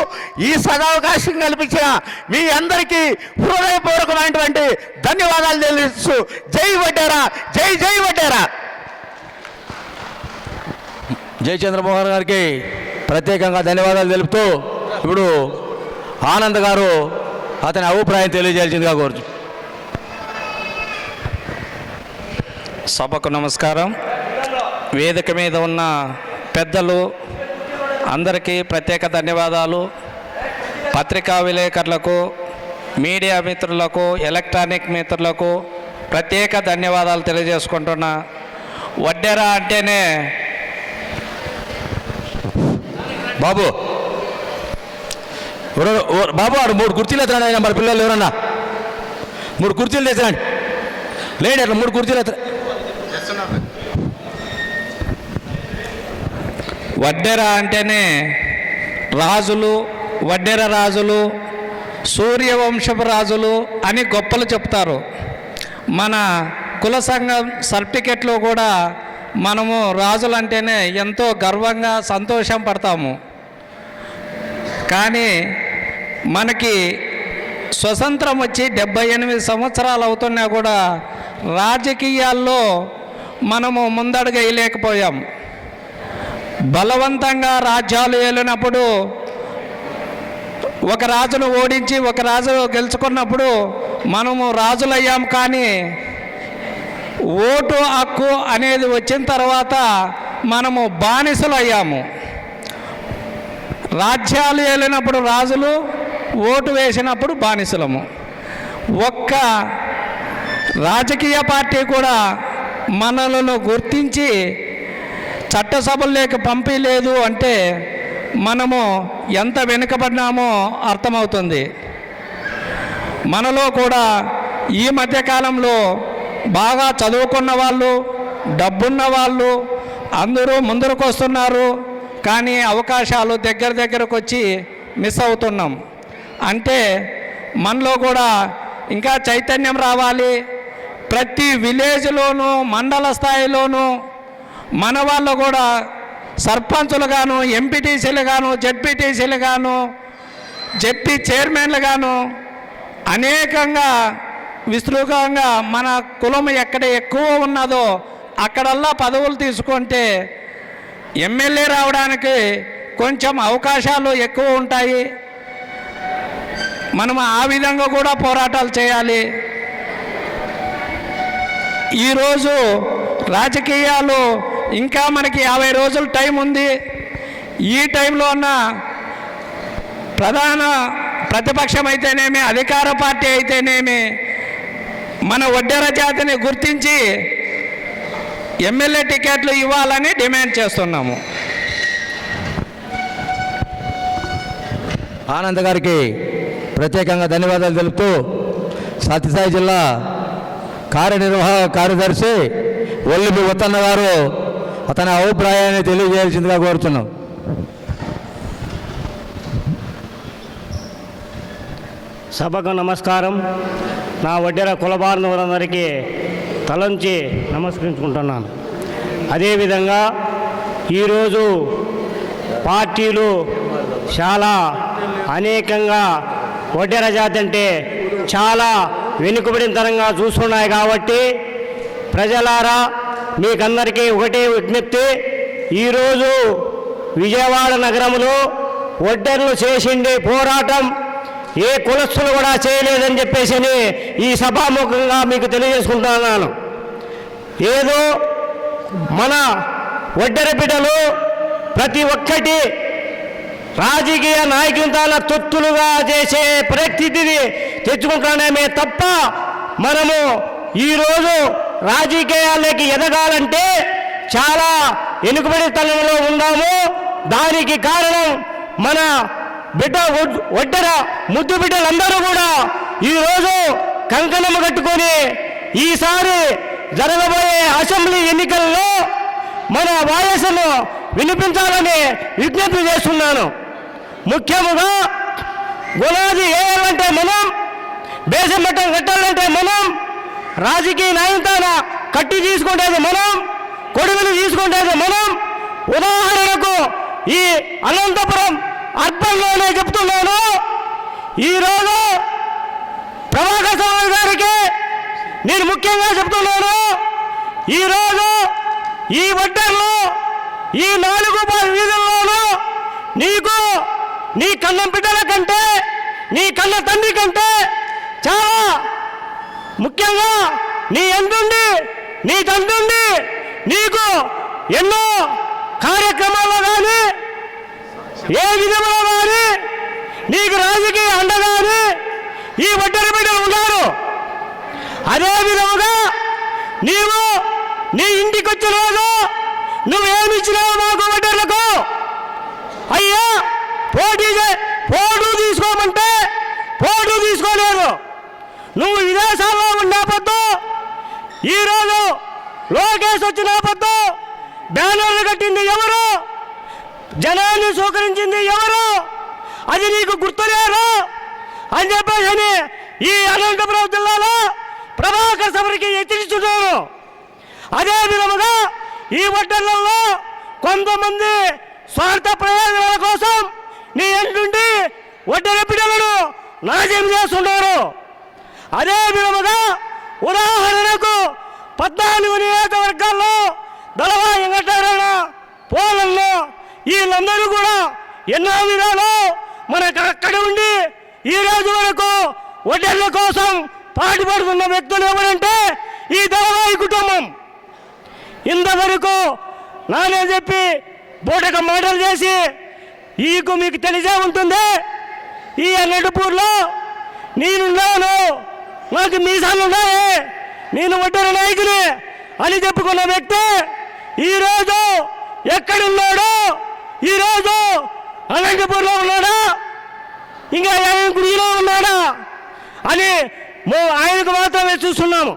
S2: ఈ సదవకాశం కల్పించిన మీ అందరికీ హృదయపూర్వకమైనటువంటి ధన్యవాదాలు తెలియజేస్తూ జై వడ్డేరా, జై జై వడ్డేరా.
S4: జై చంద్రమోహన్ గారికి ప్రత్యేకంగా ధన్యవాదాలు తెలుపుతూ ఇప్పుడు ఆనంద్ గారు అతని అభిప్రాయం తెలియజేయాల్సిందిగా కోరుచు.
S7: సభకు నమస్కారం. వేదిక మీద ఉన్న పెద్దలు అందరికీ ప్రత్యేక ధన్యవాదాలు. పత్రికా విలేకరులకు, మీడియా మిత్రులకు, ఎలక్ట్రానిక్ మిత్రులకు ప్రత్యేక ధన్యవాదాలు తెలియజేసుకుంటున్నా. వడ్డేర అంటేనే
S4: బాబు ఆడు 3 కుర్చీలు ఎత్తరండి. ఆయన మరి పిల్లలు ఎవరన్నా 3 కుర్చీలు తెచ్చరండి. లేండి అట్లా 3 కుర్చీలు ఎత్తరా.
S7: వడ్డేర అంటేనే రాజులు, వడ్డేర రాజులు, సూర్యవంశపు రాజులు అని గొప్పలు చెప్తారు. మన కుల సంఘం సర్టిఫికెట్లో కూడా మనము రాజులంటేనే ఎంతో గర్వంగా సంతోషం పడతాము. కానీ మనకి స్వతంత్రం వచ్చి 78 సంవత్సరాలు అవుతున్నా కూడా రాజకీయాల్లో మనము ముందడుగు వేయలేకపోయాం. బలవంతంగా రాజ్యాలు ఏలినప్పుడు ఒక రాజును ఓడించి ఒక రాజు గెలుచుకున్నప్పుడు మనము రాజులయ్యాం. కానీ ఓటు హక్కు అనేది వచ్చిన తర్వాత మనము బానిసలు అయ్యాము. రాజ్యాలు ఏలినప్పుడు రాజులు, ఓటు వేసినప్పుడు బానిసలము. ఒక్క రాజకీయ పార్టీ కూడా మనలను గుర్తించి చట్టసభల్లోకి పంపించలేదు అంటే మనము ఎంత వెనుకబడినామో అర్థమవుతుంది. మనలో కూడా ఈ మధ్యకాలంలో బాగా చదువుకున్న వాళ్ళు, డబ్బున్న వాళ్ళు అందరూ ముందరకు వస్తున్నారు. కానీ అవకాశాలు దగ్గరకు వచ్చి మిస్ అవుతున్నాం. అంటే మనలో కూడా ఇంకా చైతన్యం రావాలి. ప్రతి విలేజ్లోనూ, మండల స్థాయిలోనూ మన వాళ్ళు కూడా సర్పంచులు గాను, ఎంపీటీసీలు గాను, జెడ్పీటీసీలు గాను, జెడ్పీ చైర్మన్లు గాను అనేకంగా విస్తృతంగా మన కులం ఎక్కడ ఎక్కువ ఉన్నదో అక్కడల్లా పదవులు తీసుకుంటే ఎమ్మెల్యే రావడానికి కొంచెం అవకాశాలు ఎక్కువ ఉంటాయి. మనం ఆ విధంగా కూడా పోరాటాలు చేయాలి. ఈరోజు రాజకీయాలు ఇంకా మనకి 50 రోజులు టైం ఉంది. ఈ టైంలో ఉన్న ప్రధాన ప్రతిపక్షం అయితేనేమి, అధికార పార్టీ అయితేనేమి మన వడ్డేర జాతిని గుర్తించి ఎమ్మెల్యే టికెట్లు ఇవ్వాలని డిమాండ్ చేస్తున్నాము.
S4: ఆనంద్ గారికి ప్రత్యేకంగా ధన్యవాదాలు తెలుపుతూ సత్యసాయి జిల్లా కార్యనిర్వాహక కార్యదర్శి ఒల్లిమి ఉత్తన్న గారు అతని అభిప్రాయాన్ని తెలియజేయాల్సిందిగా కోరుతున్నాం.
S8: సభకు నమస్కారం. నా వడ్డేర కులబాంధవులందరికీ తలంచి నమస్కరించుకుంటున్నాను. అదేవిధంగా ఈరోజు పార్టీలు చాలా అనేకంగా వడ్డెర జాతి అంటే చాలా వెనుకబడినతనంగా చూస్తున్నాయి. కాబట్టి ప్రజలారా మీకందరికీ ఒకటే విజ్ఞప్తి, ఈరోజు విజయవాడ నగరంలో వడ్డెర్లు చేసిండే పోరాటం ఏ కులస్తులు కూడా చేయలేదని చెప్పేసి ఈ సభాముఖంగా మీకు తెలియజేసుకుంటున్నాను. ఏదో మన వడ్డెర బిడ్డలు ప్రతి ఒక్కటి రాజకీయ నాయకుల తొత్తులుగా చేసే పరిస్థితిని తెచ్చుకుంటామే తప్ప మనము ఈరోజు రాజకీయాలకి ఎదగాలంటే చాలా వెనుకబడితనంలో ఉన్నాము. దానికి కారణం మన బిడ్డ వడ్డెర ముద్దు బిడ్డలందరూ కూడా ఈరోజు కంకణం కట్టుకొని ఈసారి జరగబోయే అసెంబ్లీ ఎన్నికల్లో మన వాయిస్ను వినిపించాలని విజ్ఞప్తి చేస్తున్నాను. ముఖ్యముగా గులాబీ వేయాలంటే మనం, బేసం మట్టం కట్టాలంటే మనం, రాజకీయ నాయకుల కట్టి తీసుకుంటేది మనం, కొడుకులు తీసుకుంటేది మనం. ఉదాహరణకు ఈ అనంతపురం అర్బన్లోనే చెప్తున్నాను, ఈరోజు ప్రభాకర్ స్వామి గారికి నేను ముఖ్యంగా చెప్తున్నాను, ఈరోజు ఈ వడ్డెర్లో ఈ 4 వీధుల్లోనూ నీకు నీ కన్న బిడ్డల కంటే, నీ కన్న తండ్రి కంటే చాలా ముఖ్యంగా నీ ఎందుండి నీ తండ్రి నీకు ఎన్నో కార్యక్రమాల్లో కానీ ఏ విధంలో కానీ నీకు రాజకీయ అండ కానీ ఈ వడ్డెర బిడ్డలు ఉన్నారు. అదే విధముగా నీవు నీ ఇంటికి వచ్చిన రోజు నువ్వేమిచ్చినావు మాకు వడ్డెర్లకు? అయ్యా పోటు తీసుకోమంటే పోటు తీసుకోలేదు. నువ్వు విదేశాల్లో ఉన్నప్పుడు ఈరోజు లోకేష్ వచ్చినప్పుడు బ్యానర్లు కట్టింది ఎవరు? జనాన్ని స్వీకరించింది ఎవరు? అది నీకు గుర్తులేరు అని చెప్పేసి ఈ అనంతపురం జిల్లాలో ప్రభాకర్ సభకి హెచ్చరిస్తున్నాను. అదే విధముగా ఈ వడ్డెర్లలో కొంతమంది స్వార్థ ప్రయోజనాల కోసం నీ ఎంటుండి వడ్డెర బిడ్డలను నాశనం చేస్తున్నారు. అదే విధముగా ఉదాహరణకు 14 నియోజకవర్గాల్లో దళవా వెంకటరమణ, పోలల్లో వీళ్ళందరూ కూడా ఎన్నో విధాలు మనకు అక్కడ ఉండి ఈ రోజు వరకు వడ్డెర్ల కోసం పాటుపడుతున్న వ్యక్తులు ఎవరంటే ఈ దళవాయి కుటుంబం. ఇంతవరకు నానే చెప్పి బోటక మాటలు చేసి మీకు తెలిసే ఉంటుంది. ఈ అన్నటిపూర్లో నేనున్నాను, నాకు మీసాలు ఉన్నాయి, నేను వడ్డెర నాయకుని అని చెప్పుకున్న వ్యక్తి ఈరోజు ఎక్కడున్నాడు? ఈరోజు అనంతపూర్లో ఉన్నాడా, ఇంకా ఆయన గుడిలో ఉన్నాడా అని ఆయనకు మాత్రమే చూస్తున్నాము.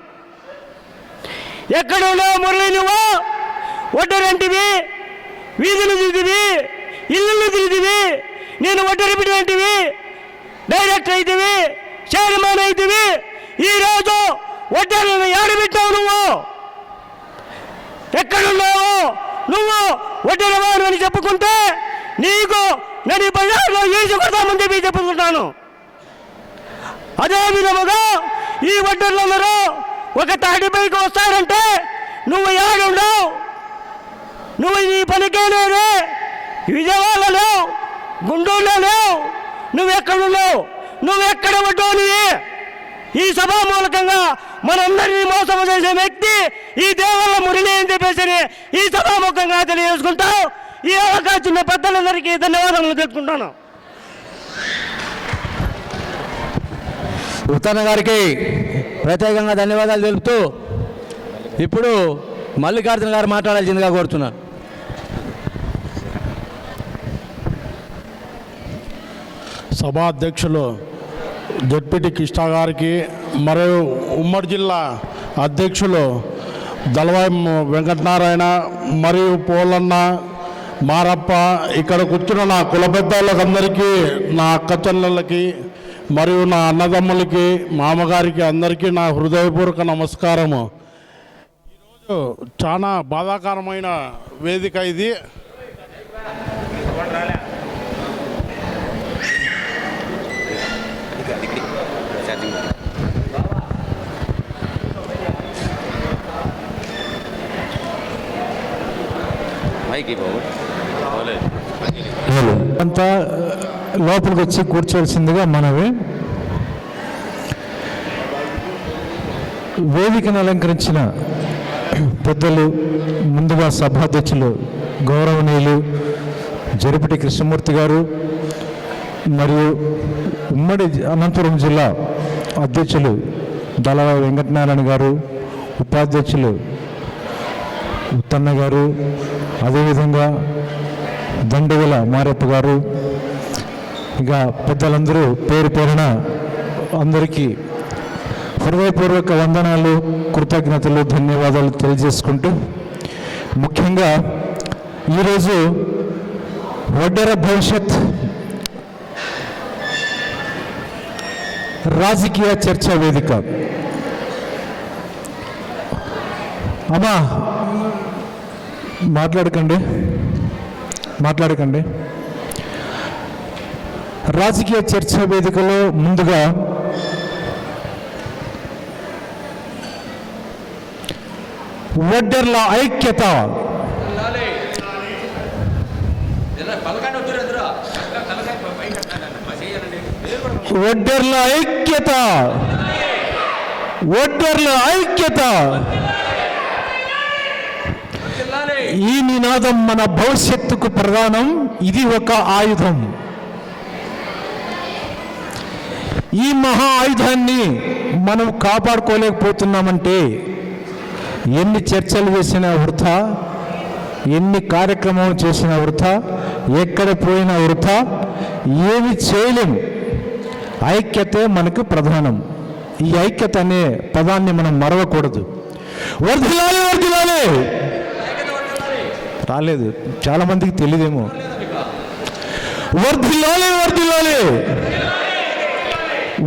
S8: ఎక్కడున్నావు మురళి? నువ్వు వడ్డెరంటివి, వీధులు తిరిగివి, ఇల్లు తిరిగివి, నేను వడ్డెర బిడ్డ అంటివి, డైరెక్టర్ అయితేవి, చైర్మన్ అయితేవి. ఈరోజు వడ్డెరలను ఏడబెట్టావు నువ్వు? ఎక్కడున్నావు నువ్వు? వడ్డెరవాడు అని చెప్పుకుంటే నీకు నేను బజార్లో ఈజు కొడతామని చెప్పి చెప్పుకుంటాను. అదే విధముగా ఈ వడ్డెర్లందరూ ఒక తాటిపైకి వస్తారంటే నువ్వు ఏడుండవు, నువ్వు నీ పనికే లేదే, విజయవాడలో లేవు, గుంటూరులో లేవు, నువ్వెక్కడున్నావు? నువ్వెక్కడ వడ్డోనివి? ఈ సభా మూలకంగా మనందరినీ మోసం చేసే వ్యక్తి ఈ దేవాల మురళి అని చెప్పేసి ఈ సభాముఖంగా తెలియజేసుకుంటావు. ఈ అవకాశం పెద్దలందరికీ ధన్యవాదాలు తెలుసుకుంటాను.
S4: ఉత్తన్న గారికి ప్రత్యేకంగా ధన్యవాదాలు తెలుపుతూ ఇప్పుడు మల్లికార్జున గారు మాట్లాడాల్సిందిగా కోరుతున్నాను.
S3: సభా అధ్యక్షులు జడ్పీటీ కృష్ణ గారికి మరియు ఉమ్మడి జిల్లా అధ్యక్షులు దళవాయి వెంకటనారాయణ మరియు పోలన్న, మారప్ప, ఇక్కడ కూర్చున్న నా కుల పెద్దవాళ్ళకందరికీ, నా అక్క చెల్లెళ్ళకి మరియు నా అన్నదమ్ములకి, మామగారికి అందరికీ నా హృదయపూర్వక నమస్కారము. ఈరోజు చాలా బాధాకరమైన వేదిక ఇది.
S5: అంతా లోపలికి వచ్చి కూర్చోవలసిందిగా మనవి. వేదికను అలంకరించిన పెద్దలు, ముందుగా సభాధ్యక్షులు గౌరవనీయులు జరిపటి కృష్ణమూర్తి గారు, మరియు ఉమ్మడి అనంతపురం జిల్లా అధ్యక్షులు దళవాయి వెంకటనారాయణ గారు, ఉపాధ్యక్షులు ఉత్తన్న గారు, అదేవిధంగా దండగల మారెప్ప గారు, ఇంకా పెద్దలందరూ పేరు పేరున అందరికీ హృదయపూర్వక వందనాలు, కృతజ్ఞతలు, ధన్యవాదాలు తెలియజేసుకుంటూ, ముఖ్యంగా ఈరోజు వడ్డెర భవిష్యత్ రాజకీయ చర్చా వేదిక. అమ్మా మాట్లాడకండి. రాజకీయ చర్చా వేదికలో ముందుగా వడ్డెర్ల ఐక్యత, వడ్డెర్ల ఐక్యత, వడ్డెర్ల ఐక్యత. ఈ నినాదం మన భవిష్యత్తుకు ప్రధానం. ఇది ఒక ఆయుధం. ఈ మహా ఆయుధాన్ని మనం కాపాడుకోలేకపోతున్నామంటే ఎన్ని చర్చలు చేసినా వృథా, ఎన్ని కార్యక్రమాలు చేసినా వృథా, ఎక్కడ పోయినా వృథా, ఏమి చేయలేం. ఐక్యతే మనకు ప్రధానం. ఈ ఐక్యత అనే పదాన్ని మనం మరవకూడదు. వర్ధిల్లాలి, వర్ధిల్లాలి. రాలేదు, చాలా మందికి తెలియదేమో. వర్ధిల్లాలి, వర్ధిల్లాలి.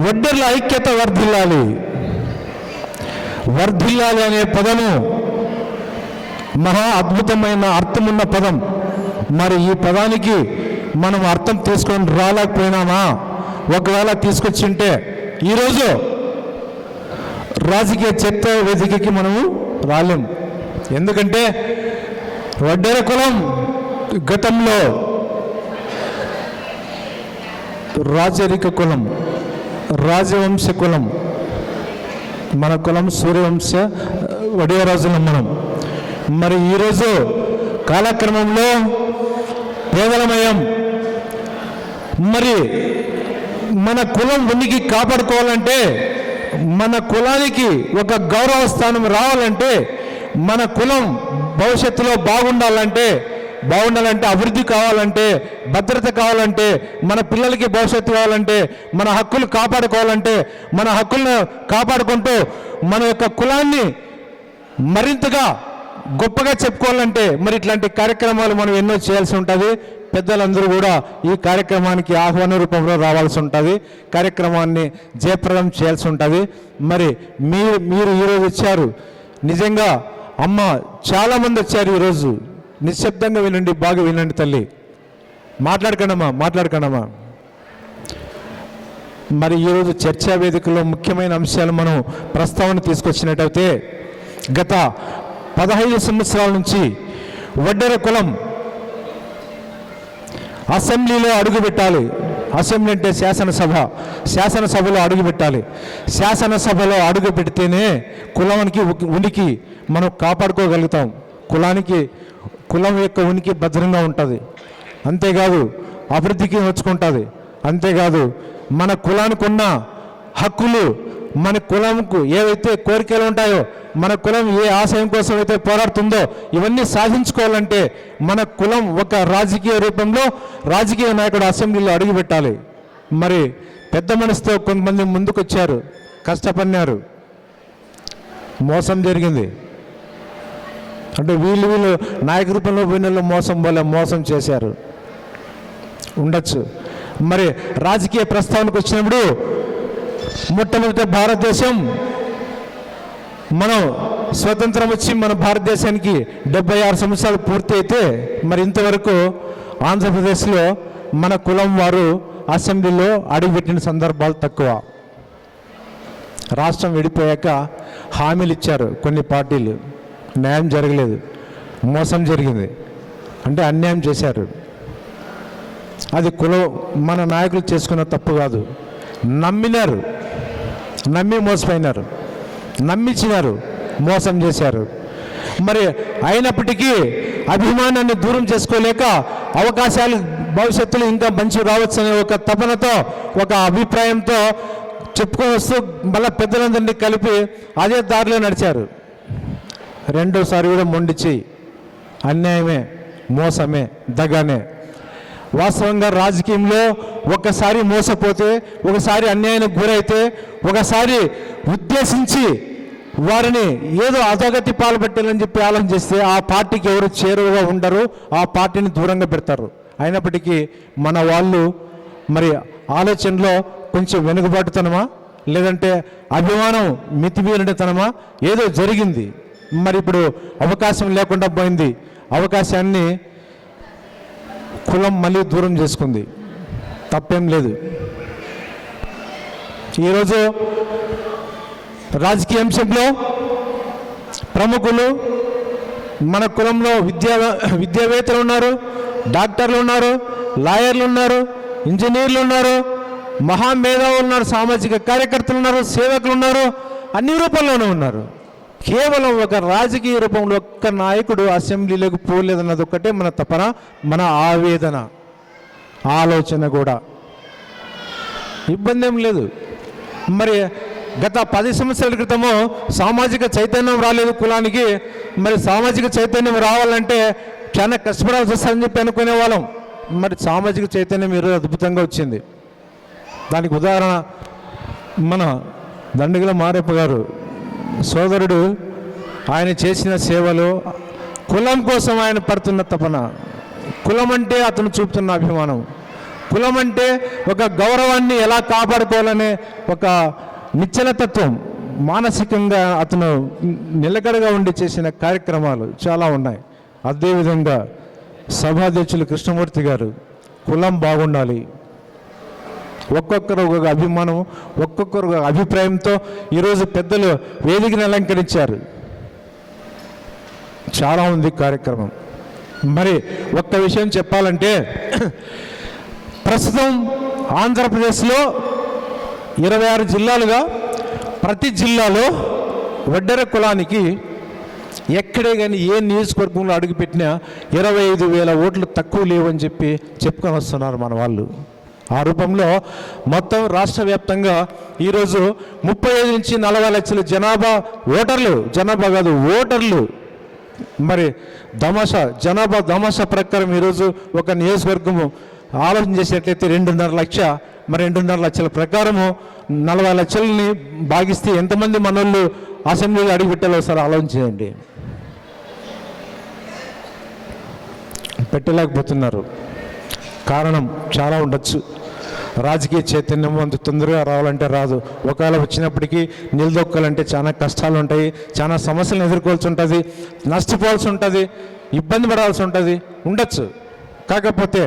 S5: వడ్డెర్ల ఐక్యత వర్ధిల్లాలి. వర్ధిల్లాలి అనే పదము మహా అద్భుతమైన అర్థమున్న పదం. మరి ఈ పదానికి మనం అర్థం తీసుకొని రాలేకపోయినామా? ఒకవేళ తీసుకొచ్చింటే ఈరోజు రాజకీయ చర్చ వేదికకి మనము రాలేం. ఎందుకంటే వడ్డెర కులం గతంలో రాజరిక కులం, రాజవంశ కులం. మన కులం సూర్యవంశ వడియరాజులం మనం. మరి ఈరోజు కాలక్రమంలో పేదలమయం. మరి మన కులం ఉనికి కాపాడుకోవాలంటే, మన కులానికి ఒక గౌరవ స్థానం రావాలంటే, మన కులం భవిష్యత్తులో బాగుండాలంటే, అభివృద్ధి కావాలంటే, భద్రత కావాలంటే, మన పిల్లలకి భవిష్యత్తు కావాలంటే, మన హక్కులు కాపాడుకోవాలంటే, మన హక్కులను కాపాడుకుంటూ మన యొక్క కులాన్ని మరింతగా గొప్పగా చెప్పుకోవాలంటే మరి ఇట్లాంటి కార్యక్రమాలు మనం ఎన్నో చేయాల్సి ఉంటుంది. పెద్దలందరూ కూడా ఈ కార్యక్రమానికి ఆహ్వాన రూపంలో రావాల్సి ఉంటుంది. కార్యక్రమాన్ని జయప్రదం చేయాల్సి ఉంటుంది. మరి మీరు ఈరోజు వచ్చారు. నిజంగా అమ్మ చాలామంది వచ్చారు ఈరోజు. నిశ్శబ్దంగా వినండి, బాగా వినండి తల్లి. మాట్లాడకండమ్మా. మరి ఈరోజు చర్చా వేదికలో ముఖ్యమైన అంశాలు మనం ప్రస్తావన తీసుకొచ్చినట్టయితే, గత 15 సంవత్సరాల నుంచి వడ్డెర కులం అసెంబ్లీలో అడుగుపెట్టాలి. అసెంబ్లీ అంటే శాసనసభలో అడుగుపెట్టాలి. శాసనసభలో అడుగు పెడితేనే కులానికి ఉనికి మనం కాపాడుకోగలుగుతాం. కులం యొక్క ఉనికి భద్రంగా ఉంటుంది. అంతేకాదు అభివృద్ధికి వచ్చుకుంటుంది. అంతేకాదు మన కులానికి ఉన్న హక్కులు, మన కులంకు ఏవైతే కోరికలు ఉంటాయో, మన కులం ఏ ఆశయం కోసం అయితే పోరాడుతుందో ఇవన్నీ సాధించుకోవాలంటే మన కులం ఒక రాజకీయ రూపంలో రాజకీయ నాయకుడు అసెంబ్లీలో అడుగుపెట్టాలి. మరి పెద్ద మనసుతో కొంతమంది ముందుకొచ్చారు, కష్టపడినారు, మోసం జరిగింది. అంటే వీళ్ళు నాయక రూపంలో వీళ్ళలో మోసం చేశారు ఉండొచ్చు. మరి రాజకీయ ప్రస్తావనకు వచ్చినప్పుడు మొట్టమొదటి భారతదేశం మనం స్వతంత్రం వచ్చి మన భారతదేశానికి 76 సంవత్సరాలు పూర్తి అయితే మరి ఇంతవరకు ఆంధ్రప్రదేశ్లో మన కులం వారు అసెంబ్లీలో అడుగుపెట్టిన సందర్భాలు తక్కువ. రాష్ట్రం విడిపోయాక హామీలు ఇచ్చారు కొన్ని పార్టీలు, న్యాయం జరగలేదు, మోసం జరిగింది. అంటే అన్యాయం చేశారు. అది మన నాయకులు చేసుకున్న తప్పు కాదు. నమ్మినారు, నమ్మి మోసపోయినారు, నమ్మించినారు, మోసం చేశారు. మరి అయినప్పటికీ అభిమానాన్ని దూరం చేసుకోలేక అవకాశాలు భవిష్యత్తులో ఇంకా మంచి రావచ్చనే ఒక తపనతో, ఒక అభిప్రాయంతో చెప్పుకొని వస్తూ మళ్ళీ పెద్దలందరినీ కలిపి అదే దారిలో నడిచారు. రెండోసారి కూడా మొండిచి అన్యాయమే, మోసమే, దగానే. వాస్తవంగా రాజకీయంలో ఒకసారి మోసపోతే, ఒకసారి అన్యాయానికి గురైతే, ఒకసారి ఉద్దేశించి వారిని ఏదో అధోగతి పాల్పట్టాలని చెప్పి ఆలోచన చేస్తే ఆ పార్టీకి ఎవరు చేరువగా ఉండరు, ఆ పార్టీని దూరంగా పెడతారు. అయినప్పటికీ మన వాళ్ళు మరి ఆలోచనలో కొంచెం వెనుకబాటుతనమా, లేదంటే అభిమానం మితిమీరినతనమా, ఏదో జరిగింది. మరి ఇప్పుడు అవకాశం లేకుండా పోయింది. అవకాశాన్ని కులం మళ్ళీ దూరం చేసుకుంది. తప్పేం లేదు. ఈరోజు రాజకీయ అంశంలో ప్రముఖులు మన కులంలో విద్యావేత్తలు ఉన్నారు, డాక్టర్లు ఉన్నారు, లాయర్లు ఉన్నారు, ఇంజనీర్లు ఉన్నారు, మహామేధావులు ఉన్నారు, సామాజిక కార్యకర్తలు ఉన్నారు, సేవకులు ఉన్నారు, అన్ని రూపంలోనూ ఉన్నారు. కేవలం ఒక రాజకీయ రూపంలో ఒక్క నాయకుడు అసెంబ్లీలోకి పోలేదన్నది ఒక్కటే మన తపన, మన ఆవేదన, ఆలోచన కూడా. ఇబ్బంది ఏం లేదు. మరి గత 10 సంవత్సరాల క్రితము సామాజిక చైతన్యం రాలేదు కులానికి. మరి సామాజిక చైతన్యం రావాలంటే చాలా కష్టపడాల్సి వస్తుందని చెప్పి అనుకునే వాళ్ళం. మరి సామాజిక చైతన్యం ఈరోజు అద్భుతంగా వచ్చింది. దానికి ఉదాహరణ మన దండిగల మారెప్ప గారు సోదరుడు. ఆయన చేసిన సేవలు, కులం కోసం ఆయన పడుతున్న తపన, కులం అంటే అతను చూపుతున్న అభిమానం, కులం అంటే ఒక గౌరవాన్ని ఎలా కాపాడుకోవాలనే ఒక నిశ్చలతత్వం, మానసికంగా అతను నిలకడగా ఉండి చేసిన కార్యక్రమాలు చాలా ఉన్నాయి. అదేవిధంగా సభాధ్యక్షులు కృష్ణమూర్తి గారు కులం బాగుండాలి, ఒక్కొక్కరు ఒక అభిమానం, ఒక్కొక్కరు ఒక అభిప్రాయంతో ఈరోజు పెద్దలు వేదికను అలంకరించారు. చాలా ఉంది కార్యక్రమం. మరి ఒక్క విషయం చెప్పాలంటే, ప్రస్తుతం ఆంధ్రప్రదేశ్లో 26 జిల్లాలుగా ప్రతి జిల్లాలో వడ్డెర కులానికి ఎక్కడే కానీ ఏ నియోజకవర్గంలో అడుగుపెట్టినా 25,000 ఓట్లు తక్కువ లేవని చెప్పి చెప్పుకొని వస్తున్నారు మన వాళ్ళు. ఆ రూపంలో మొత్తం రాష్ట్ర వ్యాప్తంగా ఈరోజు 35 నుంచి 40 లక్షల జనాభా కాదు ఓటర్లు. మరి జనాభా దమాషా ప్రకారం ఈరోజు ఒక నియోజకవర్గము ఆలోచన చేసేట్లయితే 2.5 లక్ష. మరి 2.5 లక్షల ప్రకారము 40 లక్షలని భాగిస్తే ఎంతమంది మనోళ్ళు అసెంబ్లీలో అడుగుపెట్టాలో ఒకసారి ఆలోచన చేయండి. పెట్టలేకపోతున్నారు. కారణం చాలా ఉండొచ్చు. రాజకీయ చైతన్యం అంత తొందరగా రావాలంటే రాదు. ఒకవేళ వచ్చినప్పటికీ నిలదొక్కాలంటే చాలా కష్టాలు ఉంటాయి, చాలా సమస్యలను ఎదుర్కోవాల్సి ఉంటుంది, నష్టపోవాల్సి ఉంటుంది, ఇబ్బంది పడాల్సి ఉంటుంది, ఉండొచ్చు. కాకపోతే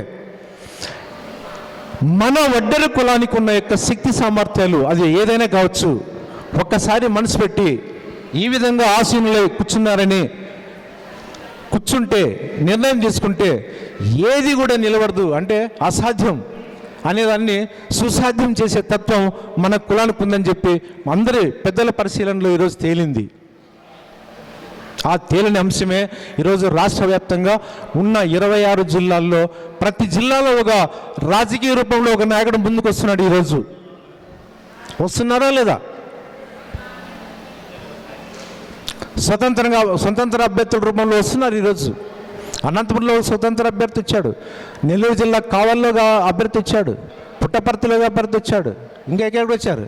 S5: మన వడ్డెర కులానికి ఉన్న యొక్క శక్తి సామర్థ్యాలు అది ఏదైనా కావచ్చు. ఒక్కసారి మనసు పెట్టి ఈ విధంగా ఆసీనులై కూర్చుంటే నిర్ణయం తీసుకుంటే ఏది కూడా నిలబడదు, అంటే అసాధ్యం అనేదాన్ని సుసాధ్యం చేసే తత్వం మన కులానికి ఉందని చెప్పి అందరి పెద్దల పరిశీలనలో ఈరోజు తేలింది. ఆ తేలిన అంశమే ఈరోజు రాష్ట్ర వ్యాప్తంగా ఉన్న 26 జిల్లాల్లో ప్రతి జిల్లాలో ఒక రాజకీయ రూపంలో ఒక నాయకుడు ముందుకు వస్తున్నాడు. ఈరోజు వస్తున్నారా లేదా? స్వతంత్ర అభ్యర్థుల రూపంలో వస్తున్నారు. ఈరోజు అనంతపురంలో స్వతంత్ర అభ్యర్థి వచ్చాడు, నెల్లూరు జిల్లా కావల్లో అభ్యర్థి వచ్చాడు, పుట్టపర్తిలో అభ్యర్థి వచ్చాడు, ఇంకా ఎక్కడికి వచ్చారు.